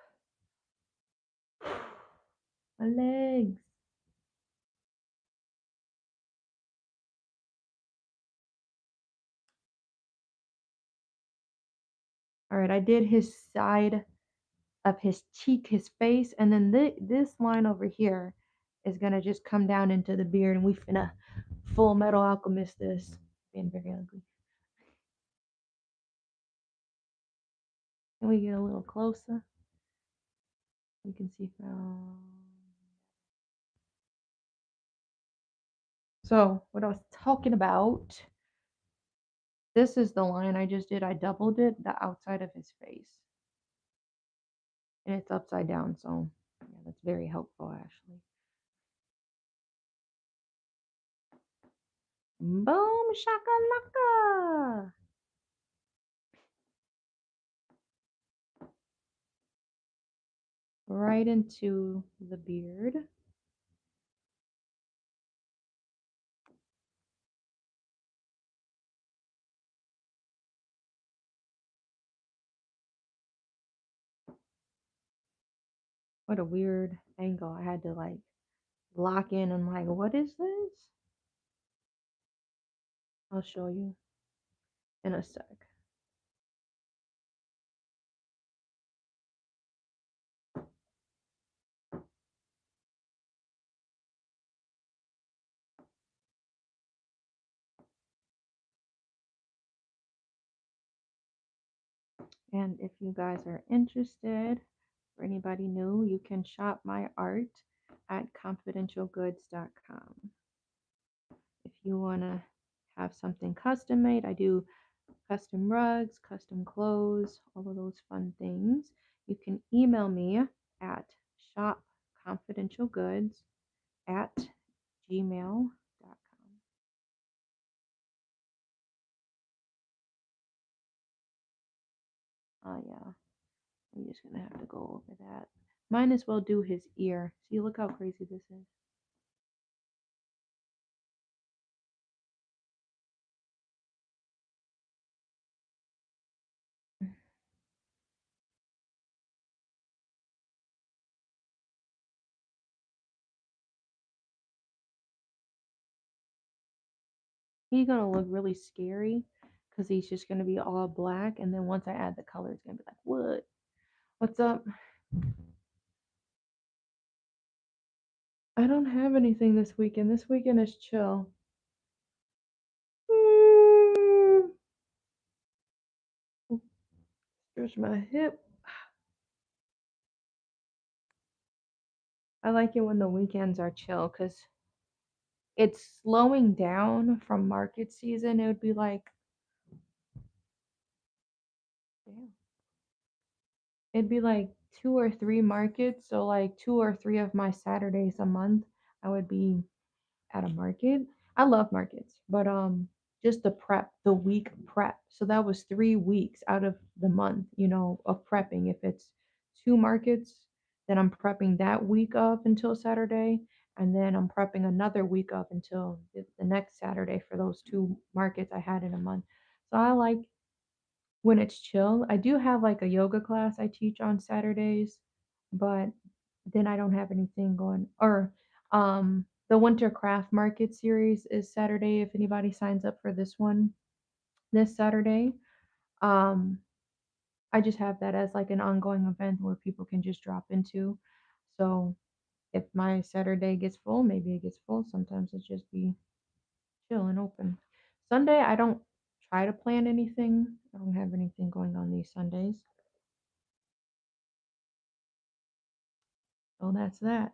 My legs. All right, I did his side of his cheek, his face, and then this line over here is gonna just come down into the beard, and we finna Full Metal Alchemist this. Being very ugly. Can we get a little closer? You can see from. So what I was talking about. This is the line I just did. I doubled it, the outside of his face. And it's upside down, so yeah, that's very helpful, Ashley. Boom shakalaka! Right into the beard. What a weird angle. I had to like lock in and like, what is this? I'll show you in a sec. And if you guys are interested, for anybody new, you can shop my art at confidentialgoods.com. If you want to have something custom made, I do custom rugs, custom clothes, all of those fun things. You can email me at shopconfidentialgoods at gmail.com. Oh, yeah. I'm just going to have to go over that. Might as well do his ear. See, look how crazy this is. He's gonna look really scary because he's just gonna be all black, and then once I add the color, it's gonna be like, what? What's up? I don't have anything this weekend. This weekend is chill. Stretch my hip. I like it when the weekends are chill because it's slowing down from market season. It would be like, damn. It'd be like 2 or 3 markets. So like 2 or 3 of my Saturdays a month, I would be at a market. I love markets, but just the prep, the week prep. So that was 3 weeks out of the month, of prepping. If it's 2 markets, then I'm prepping that week up until Saturday, and then I'm prepping another week up until the next Saturday for those 2 markets I had in a month. So I like when it's chill. I do have like a yoga class I teach on Saturdays, but then I don't have anything going. Or the Winter Craft Market series is Saturday if anybody signs up for this one this Saturday. Um I just have that as like an ongoing event where people can just drop into. So if my Saturday gets full, maybe it gets full. Sometimes it just be chill and open. Sunday, I don't try to plan anything. I don't have anything going on these Sundays. So that's that.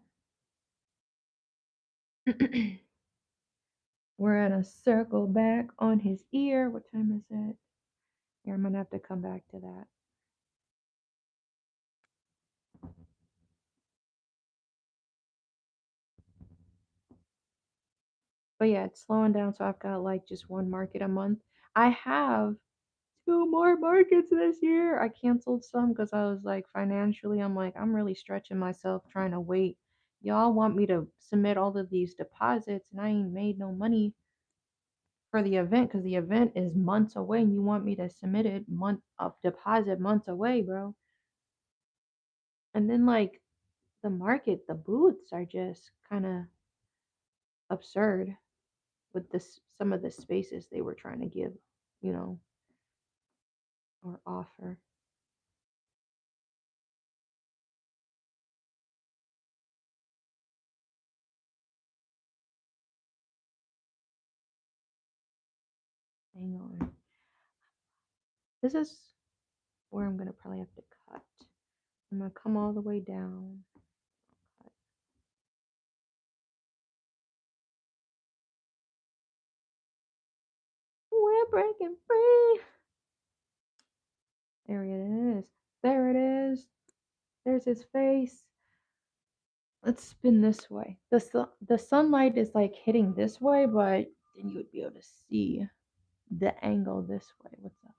We're gonna circle back on his ear. What time is it? Here, I'm gonna have to come back to that. But yeah, it's slowing down, so I've got like just one market a month. I have two more markets this year. I canceled some because I was like financially, I'm like, I'm really stretching myself trying to wait. Y'all want me to submit all of these deposits and I ain't made no money for the event because the event is months away and you want me to submit it month of deposit months away, bro. And then like the market, the booths are just kind of absurd with this some of the spaces they were trying to give, you know, or offer. Hang on. This is where I'm gonna probably have to cut. I'm gonna come all the way down. We're breaking free. There it is. There it is. There's his face. Let's spin this way. The sunlight is like hitting this way, but then you would be able to see the angle this way. What's up?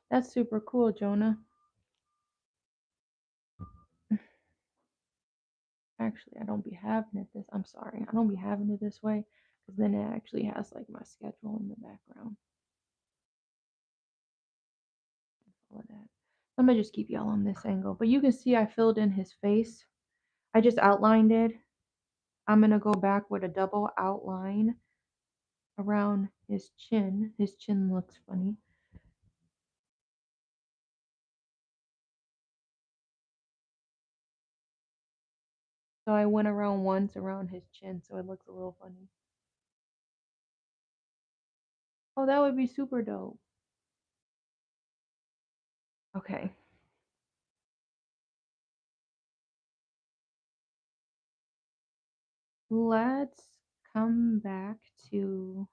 That's super cool, Jonah. Actually, I don't be having it this. I'm sorry, I don't be having it this way because then it actually has like my schedule in the background. All of that. I'm gonna just keep y'all on this angle, but you can see I filled in his face. I just outlined it. I'm gonna go back with a double outline around his chin. His chin looks funny. So I went around once around his chin, so it looks a little funny. Oh, that would be super dope. Okay. Let's come back to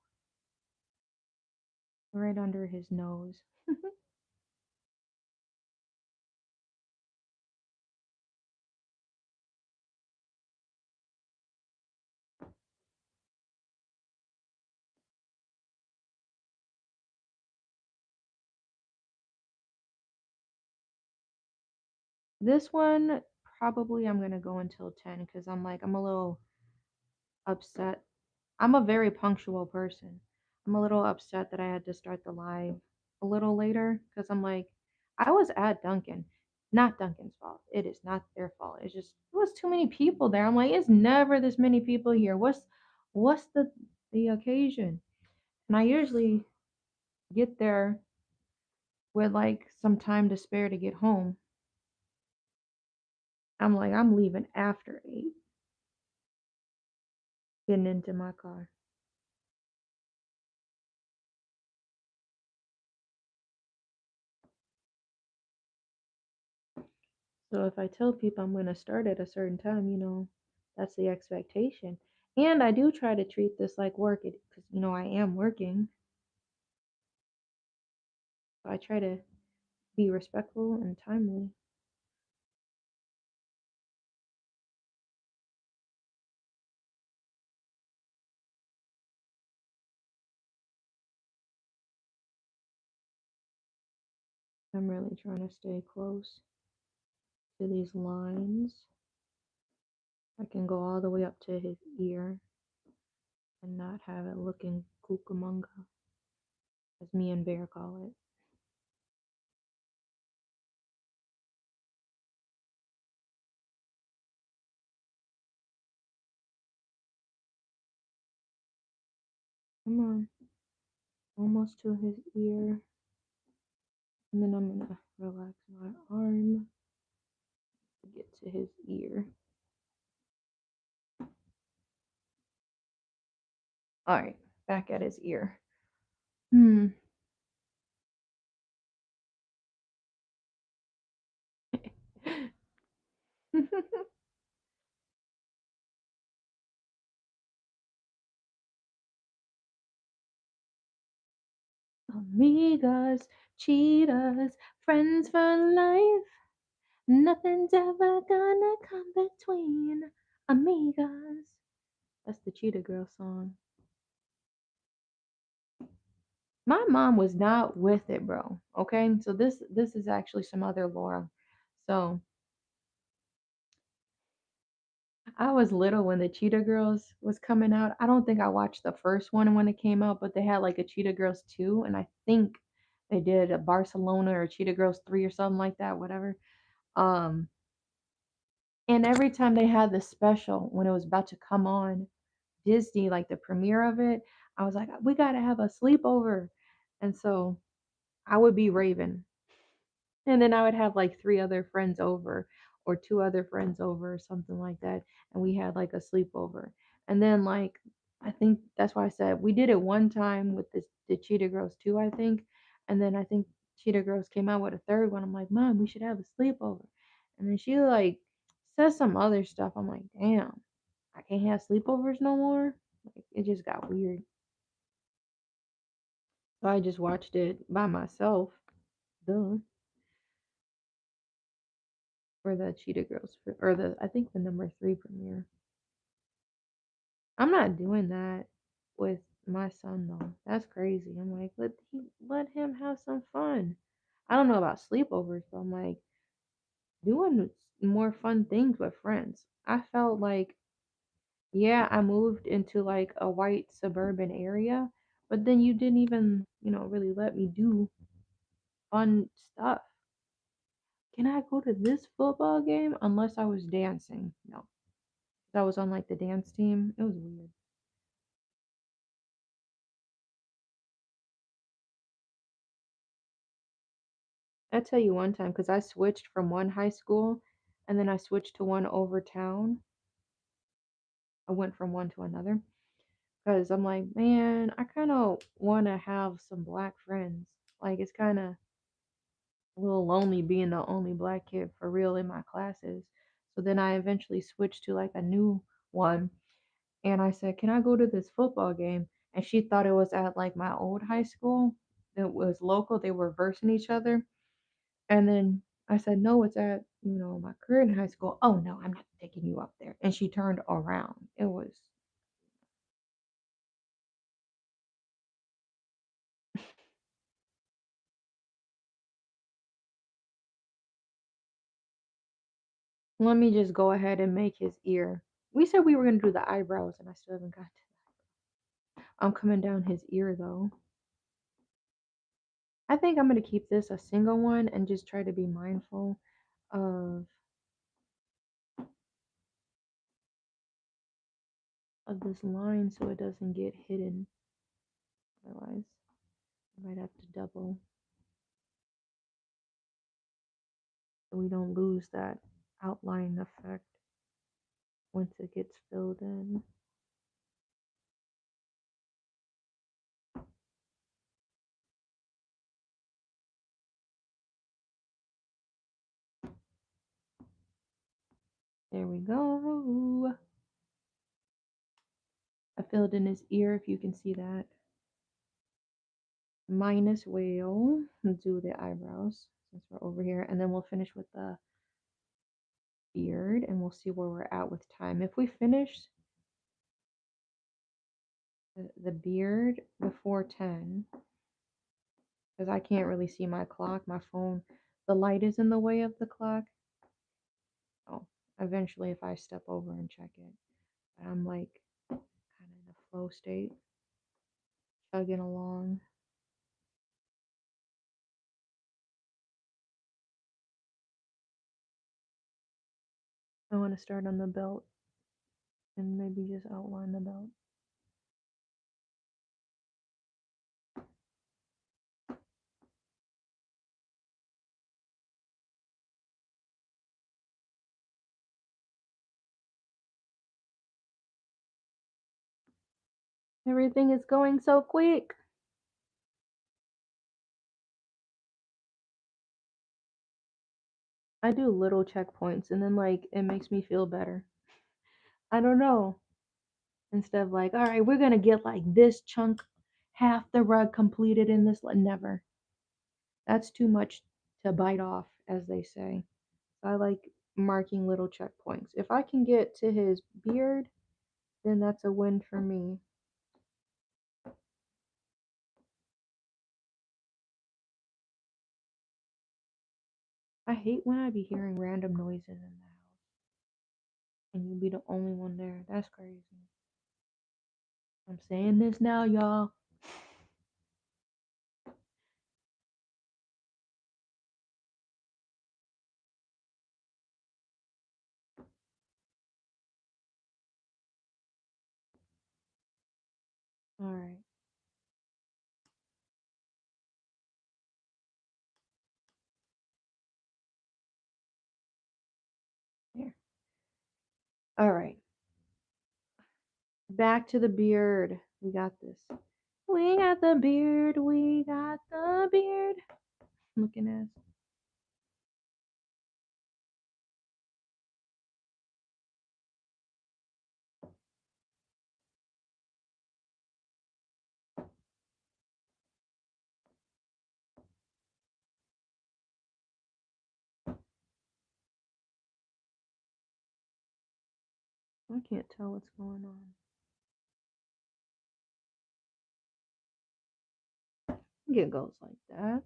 right under his nose. This one, probably I'm gonna go until 10 because I'm a little upset. I'm a very punctual person. I'm a little upset that I had to start the live a little later because I'm like, I was at Duncan. Not Duncan's fault. It is not their fault. It's just it was too many people there. I'm like, it's never this many people here. What's the occasion? And I usually get there with like some time to spare to get home. I'm like, I'm leaving after 8, getting into my car. So if I tell people I'm going to start at a certain time, that's the expectation. And I do try to treat this like work because, I am working. So I try to be respectful and timely. I'm really trying to stay close to these lines. I can go all the way up to his ear and not have it looking cucamonga, as me and Bear call it. Come on, almost to his ear. And then I'm gonna relax my arm to get to his ear. All right, back at his ear. Hmm. Amigas, cheetahs, friends for life. Nothing's ever gonna come between amigas. That's the Cheetah Girl song. My mom was not with it, bro. Okay, so this is actually some other Laura. So I was little when the Cheetah Girls was coming out. I don't think I watched the first one when it came out, but they had like a Cheetah Girls 2, and I think they did a Barcelona or Cheetah Girls 3 or something like that, whatever. Um, and every time they had the special when it was about to come on Disney, like the premiere of it, I was like, we gotta have a sleepover. And so I would be Raven. And then I would have like three other friends over or two other friends over or something like that. And we had like a sleepover. And then like I think that's why I said we did it one time with the Cheetah Girls too, I think. And then I think Cheetah Girls came out with a third one. I'm like, Mom, we should have a sleepover. And then she like says some other stuff. I'm like, damn, I can't have sleepovers no more. Like it just got weird. So I just watched it by myself. Duh. For the Cheetah Girls or the I think the number 3 premiere. I'm not doing that with my son though. That's crazy. I'm like, let him have some fun. I don't know about sleepovers, but I'm like doing more fun things with friends. I felt like yeah, I moved into like a white suburban area, but then you didn't even, really let me do fun stuff. Can I go to this football game unless I was dancing? No. I was on like the dance team. It was weird. I tell you one time because I switched from one high school and then I switched to one over town. I went from one to another because I'm like, man, I kind of want to have some black friends. Like, it's kind of a little lonely being the only black kid for real in my classes. So then I eventually switched to like a new one. And I said, can I go to this football game? And she thought it was at like my old high school. It was local. They were versing each other. And then I said, no, it's at, my current high school. Oh, no, I'm not taking you up there. And she turned around. It was, let me just go ahead and make his ear. We said we were going to do the eyebrows, and I still haven't got to. I'm coming down his ear, though. I think I'm going to keep this a single one and just try to be mindful of, of this line so it doesn't get hidden. Otherwise, I might have to double so we don't lose that outline effect once it gets filled in. There we go. I filled in his ear, if you can see that. Minus whale. Do the eyebrows since we're over here. And then we'll finish with the beard and we'll see where we're at with time. If we finish the beard before 10, because I can't really see my clock, my phone, the light is in the way of the clock. Oh, eventually if I step over and check it. But I'm like kind of in a flow state, chugging along. I want to start on the belt and maybe just outline the belt. Everything is going so quick. I do little checkpoints and then like it makes me feel better. I don't know. Instead of like, all right, we're gonna get like this chunk, half the rug completed in this. Never. That's too much to bite off, as they say. I like marking little checkpoints. If I can get to his beard, then that's a win for me. I hate when I be hearing random noises in the house and you be the only one there. That's crazy. I'm saying this now, y'all. All right. Here. All right. Back to the beard. We got this. We got the beard. We got the beard. Looking at. I can't tell what's going on. It goes like that.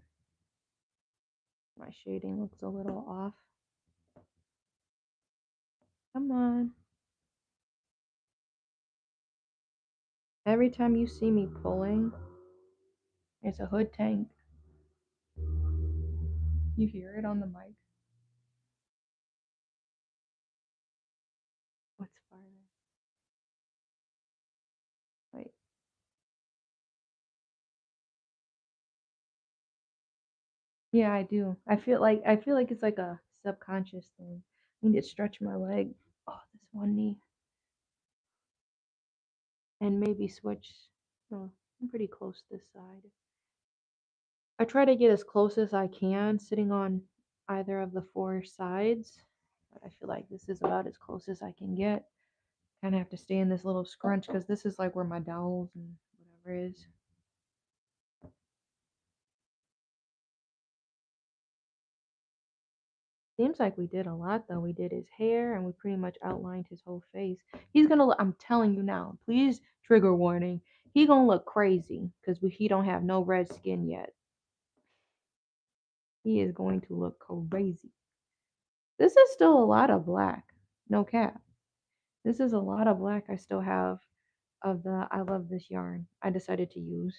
My shading looks a little off. Come on. Every time you see me pulling, it's a hood tank. You hear it on the mic? What's farther? Wait. Yeah, I do. I feel like it's like a subconscious thing. I need to stretch my leg. Oh, this one knee. And maybe switch. Oh, I'm pretty close this side. I try to get as close as I can sitting on either of the four sides. But I feel like this is about as close as I can get. Kind of have to stay in this little scrunch because this is like where my dowels and whatever is. Seems like we did a lot though. We did his hair and we pretty much outlined his whole face. He's gonna look, I'm telling you now, please trigger warning. He gonna look crazy because he don't have no red skin yet. He is going to look crazy. This is still a lot of black. No cap. This is a lot of black I still have of the I love this yarn I decided to use.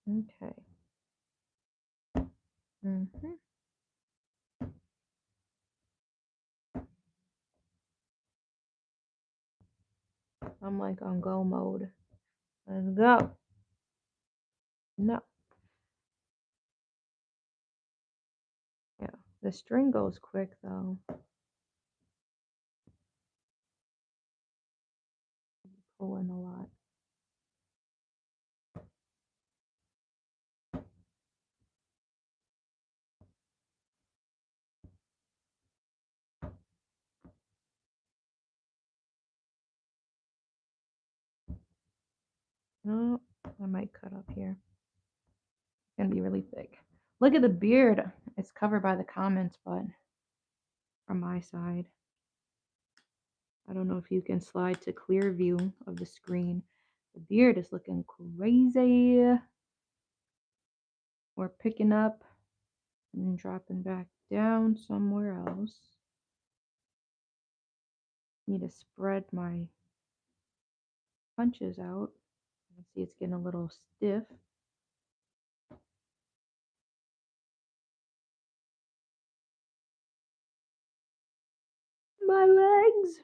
Okay. hmm I'm like on go mode. Let's go. No. Yeah. The string goes quick though. Pulling a lot. No, I might cut up here. It's gonna be really thick. Look at the beard. It's covered by the comments, but from my side. I don't know if you can slide to clear view of the screen. The beard is looking crazy. We're picking up and dropping back down somewhere else. Need to spread my punches out. You can see it's getting a little stiff. My legs.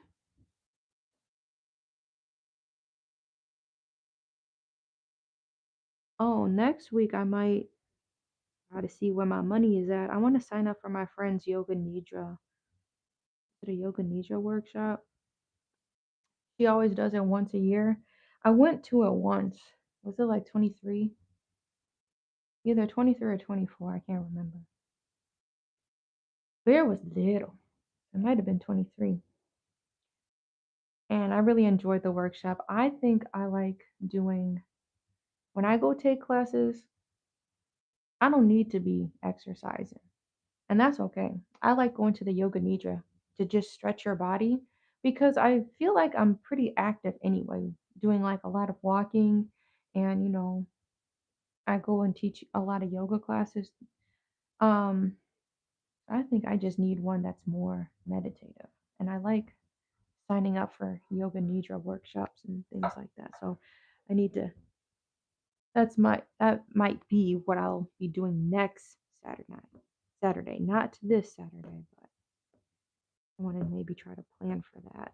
Oh, next week I might try to see where my money is at. I want to sign up for my friend's yoga nidra. Is it a yoga nidra workshop? She always does it once a year. I went to it once. Was it like 23? Either 23 or 24. I can't remember. Bear was little. It might have been 23. And I really enjoyed the workshop. I think I like doing, when I go take classes, I don't need to be exercising. And that's okay. I like going to the yoga nidra to just stretch your body because I feel like I'm pretty active anyway, doing like a lot of walking and I go and teach a lot of yoga classes. Um I think I just need one that's more meditative. And I like signing up for yoga nidra workshops and things like that. So I need to that might be what I'll be doing next Saturday night. Saturday, not this Saturday, but I want to maybe try to plan for that.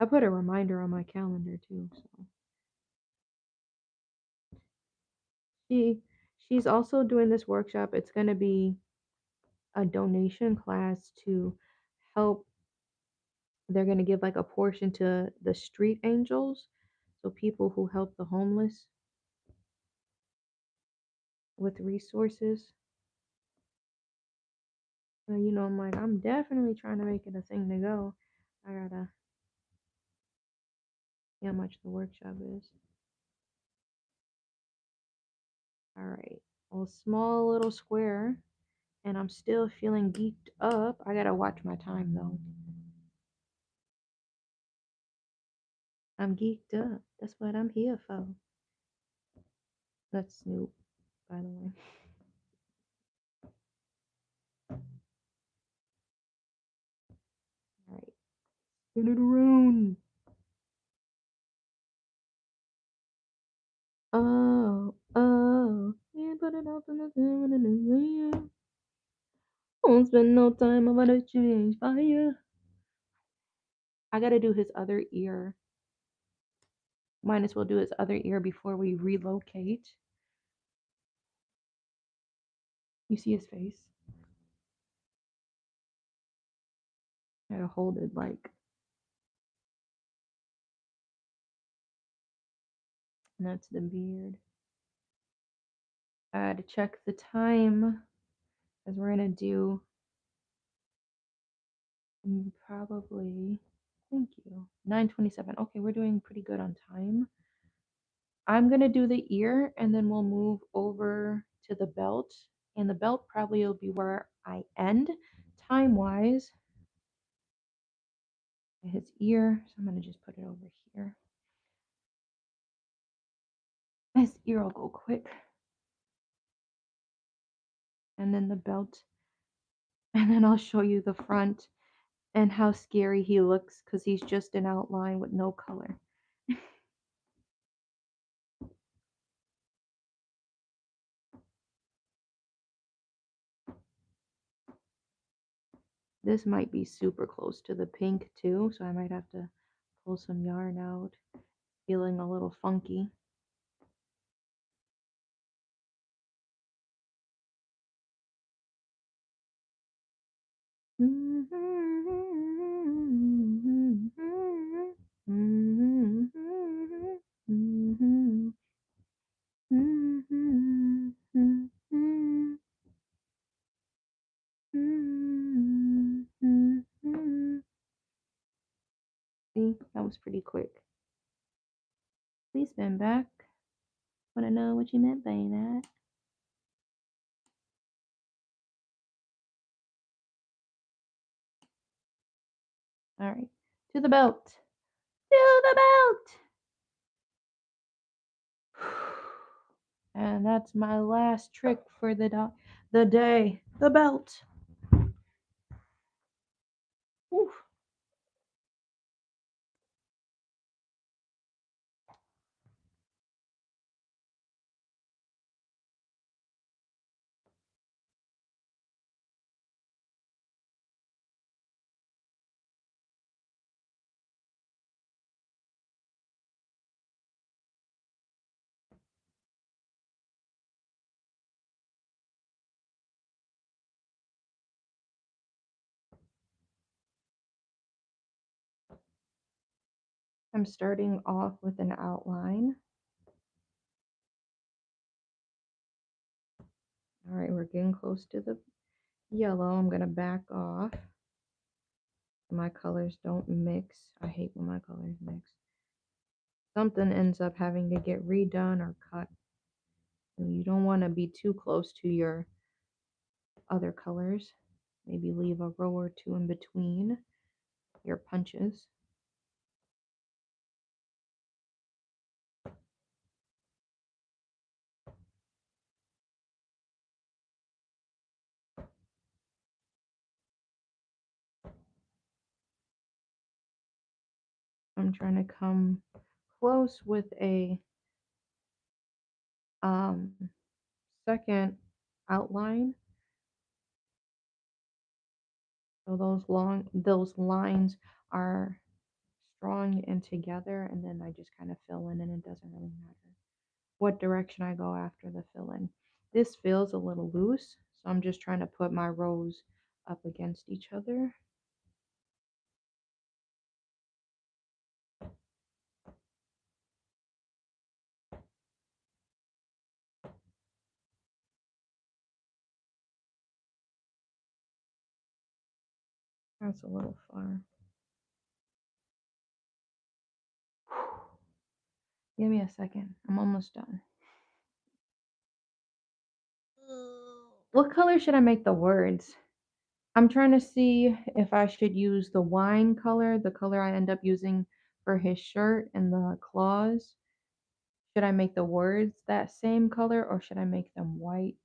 I put a reminder on my calendar too. So she she's also doing this workshop. It's going to be a donation class to help. They're going to give like a portion to the street angels, so people who help the homeless with resources. So, I'm like, I'm definitely trying to make it a thing to go. I gotta see how much the workshop is. All right. Well, small little square, and I'm still feeling geeked up. I gotta watch my time though. I'm geeked up. That's what I'm here for. That's Snoop, by the way. All right. Spin it around. Oh, oh. Yeah, put it up in the sun and the sun. Won't spend no time about a change fire. I gotta do his other ear. Might as well do his other ear before we relocate. You see his face? I gotta hold it like, and that's the beard. I had to check the time because we're gonna do probably, thank you, 9:27. Okay, we're doing pretty good on time. I'm gonna do the ear and then we'll move over to the belt. And the belt probably will be where I end time wise. His ear, so I'm gonna just put it over here. His ear will go quick. And then the belt. And then I'll show you the front and how scary he looks because he's just an outline with no color. This might be super close to the pink too, so I might have to pull some yarn out. Feeling a little funky. See, that was pretty quick. Please bend back. Want to know what you meant by that? All right, to the belt. To the belt. And that's my last trick for the day. The belt. Oof. I'm starting off with an outline. All right, we're getting close to the yellow. I'm going to back off. My colors don't mix. I hate when my colors mix. Something ends up having to get redone or cut. And you don't want to be too close to your other colors. Maybe leave a row or two in between your punches. I'm trying to come close with a second outline. So those lines are strong and together, and then I just kind of fill in, and it doesn't really matter what direction I go after the fill in. This feels a little loose, so I'm just trying to put my rows up against each other. That's a little far. Give me a second. I'm almost done. What color should I make the words? I'm trying to see if I should use the wine color, the color I end up using for his shirt and the claws. Should I make the words that same color, or should I make them white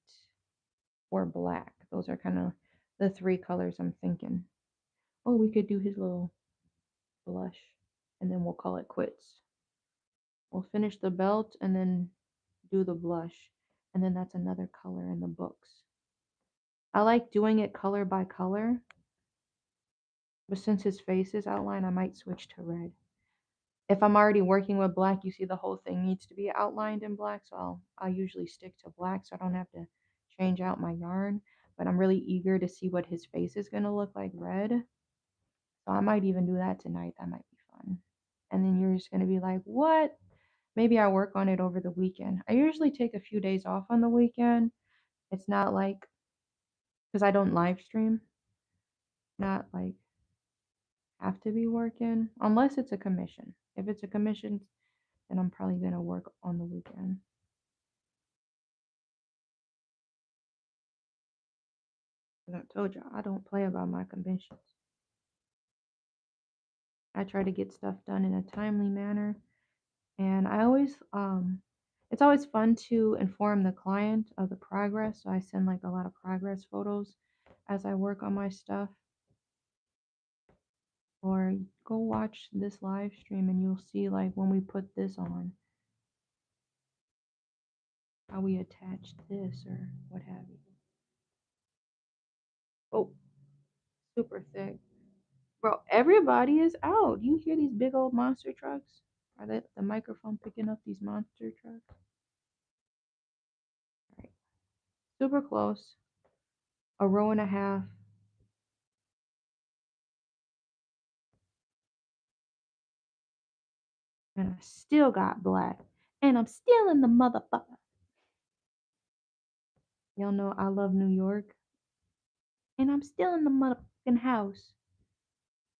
or black? Those are kind of the three colors I'm thinking. Oh, we could do his little blush, and then we'll call it quits. We'll finish the belt and then do the blush, and then that's another color in the books. I like doing it color by color, but since his face is outlined, I might switch to red. If I'm already working with black, you see the whole thing needs to be outlined in black, so I'll usually stick to black so I don't have to change out my yarn. But I'm really eager to see what his face is going to look like red. So I might even do that tonight. That might be fun. And then you're just going to be like, what? Maybe I work on it over the weekend. I usually take a few days off on the weekend. It's not like, because I don't live stream, not like have to be working unless it's a commission. If it's a commission, then I'm probably going to work on the weekend. I told you I don't play about my commissions. I try to get stuff done in a timely manner, and I always it's always fun to inform the client of the progress. So I send like a lot of progress photos as I work on my stuff. Or go watch this live stream and you'll see like when we put this on, how we attach this or what have you. Oh, super thick. Bro, everybody is out. You hear these big old monster trucks? Are they the microphone picking up these monster trucks? All right. Super close. A row and a half. And I still got black. And I'm still in the motherfucker. Y'all know I love New York. And I'm still in the motherfucking house.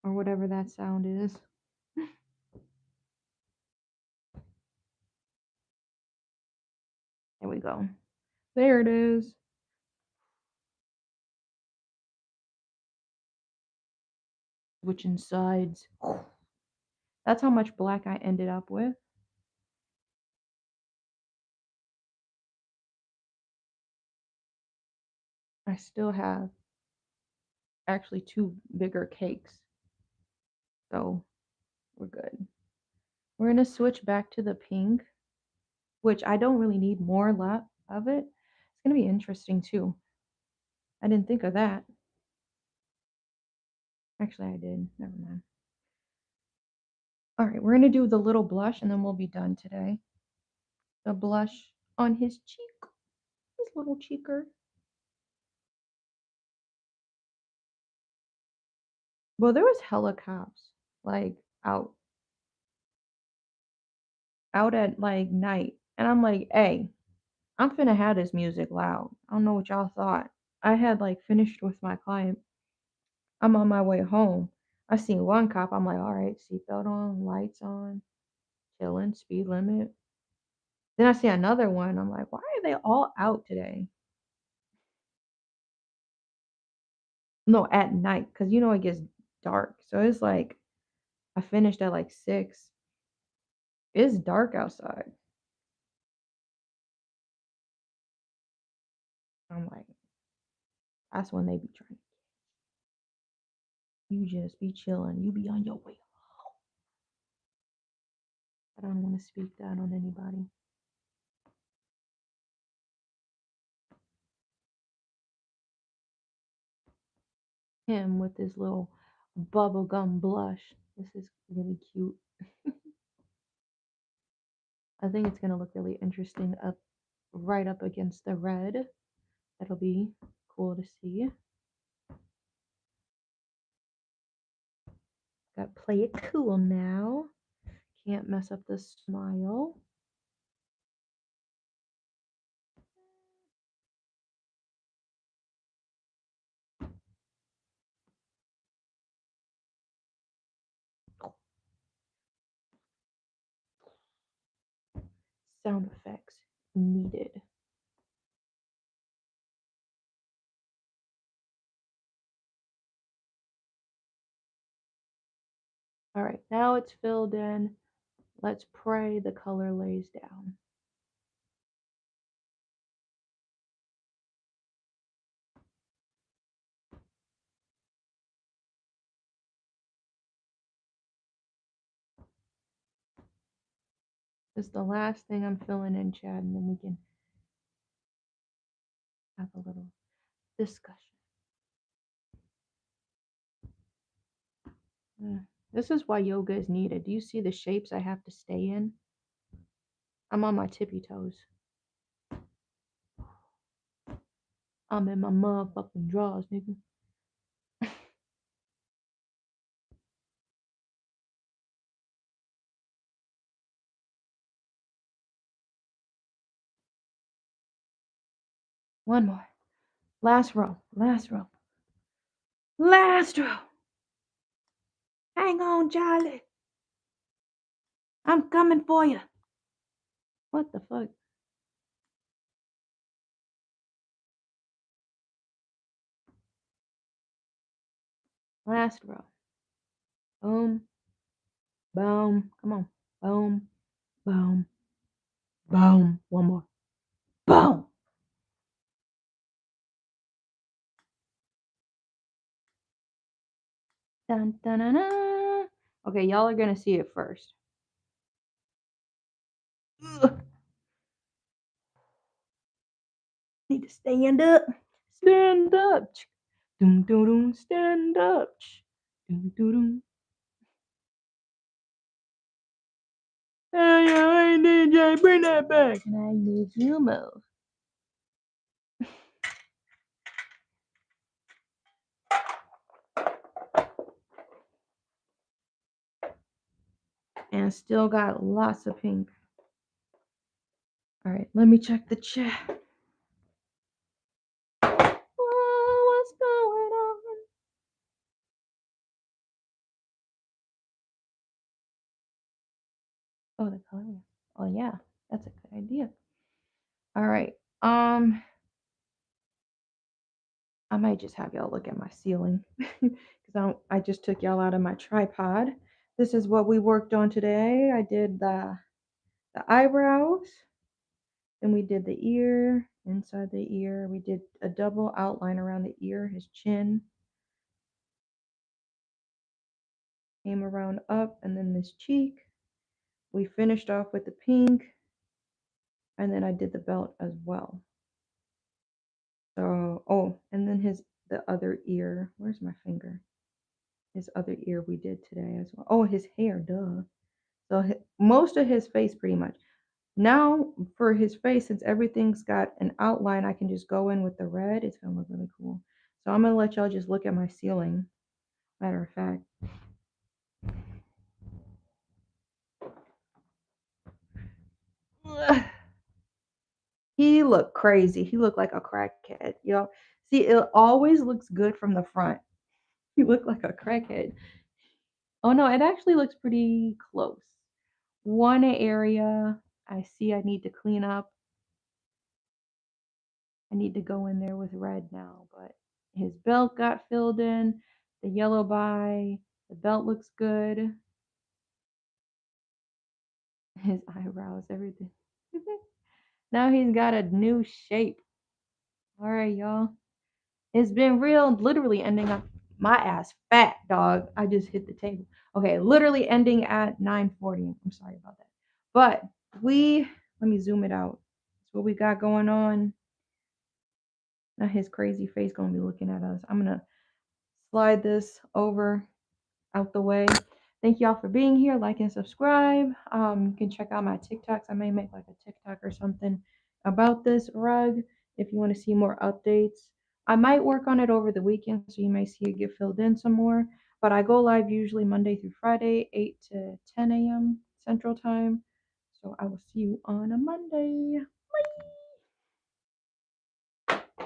Or whatever that sound is. There we go. There it is. Switching sides. That's how much black I ended up with. I still have actually two bigger cakes. So we're good. We're going to switch back to the pink, which I don't really need more left of it. It's going to be interesting too. I didn't think of that. Actually, I did. Never mind. All right, we're going to do the little blush and then we'll be done today. The blush on his cheek, his little cheeker. Well, there was hella cops like out. out at like night. And I'm like, hey, I'm finna have this music loud. I don't know what y'all thought. I had like finished with my client. I'm on my way home. I seen one cop. I'm like, all right, seatbelt on, lights on, chilling, speed limit. Then I see another one. I'm like, why are they all out today? No, at night, because you know it gets dark. So it's like I finished at like 6. It's dark outside. I'm like, that's when they be trying. You just be chilling. You be on your way. I don't want to speak that on anybody. Him with his little bubblegum blush. This is really cute. I think it's gonna look really interesting up right up against the red. That'll be cool to see. Got to play it cool now. Can't mess up the smile. Sound effects needed. All right, now it's filled in. Let's pray the color lays down. This is the last thing I'm filling in, Chad, and then we can have a little discussion. This is why yoga is needed. Do you see the shapes I have to stay in? I'm on my tippy toes. I'm in my motherfucking drawers, nigga. One more. Last row. Last row. Last row. Hang on, Charlie. I'm coming for you. What the fuck? Last row. Boom. Boom. Come on. Boom. Boom. Boom. One more. Boom. Dun, dun, dun, dun. Okay, y'all are gonna see it first. Ugh. Need to stand up. Stand up. Doom, doom, doom. Stand up. Doom, doom, doom. Hey, DJ, bring that back. And I need you move. And still got lots of pink. All right, let me check the chat. What's going on? Oh, the color. Oh yeah, that's a good idea. All right. I might just have y'all look at my ceiling because I just took y'all out of my tripod. This is what we worked on today. I did the eyebrows, then we did the ear, inside the ear. We did a double outline around the ear, his chin. Came around up, and then this cheek. We finished off with the pink, and then I did the belt as well. So, oh, and then the other ear. Where's my finger? His other ear we did today as well. Oh, his hair, duh. So most of his face pretty much. Now for his face, since everything's got an outline, I can just go in with the red. It's gonna look really cool. So I'm gonna let y'all just look at my ceiling. Matter of fact. He looked crazy. He looked like a crackhead, you know. See, it always looks good from the front. He looked like a crackhead. Oh no, it actually looks pretty close. One area I see I need to clean up. I need to go in there with red now, but his belt got filled in, the yellow by, the belt looks good. His eyebrows, everything. Now he's got a new shape. All right, y'all. It's been real, literally ending up my ass fat, dog. I just hit the table. Okay, literally ending at 9:40. I'm sorry about that. But let me zoom it out. That's what we got going on. Now his crazy face gonna be looking at us. I'm gonna slide this over out the way. Thank y'all for being here. Like and subscribe. You can check out my TikToks. I may make like a TikTok or something about this rug if you want to see more updates. I might work on it over the weekend, so you may see it get filled in some more. But I go live usually Monday through Friday, 8 to 10 a.m. Central Time. So I will see you on a Monday. Bye.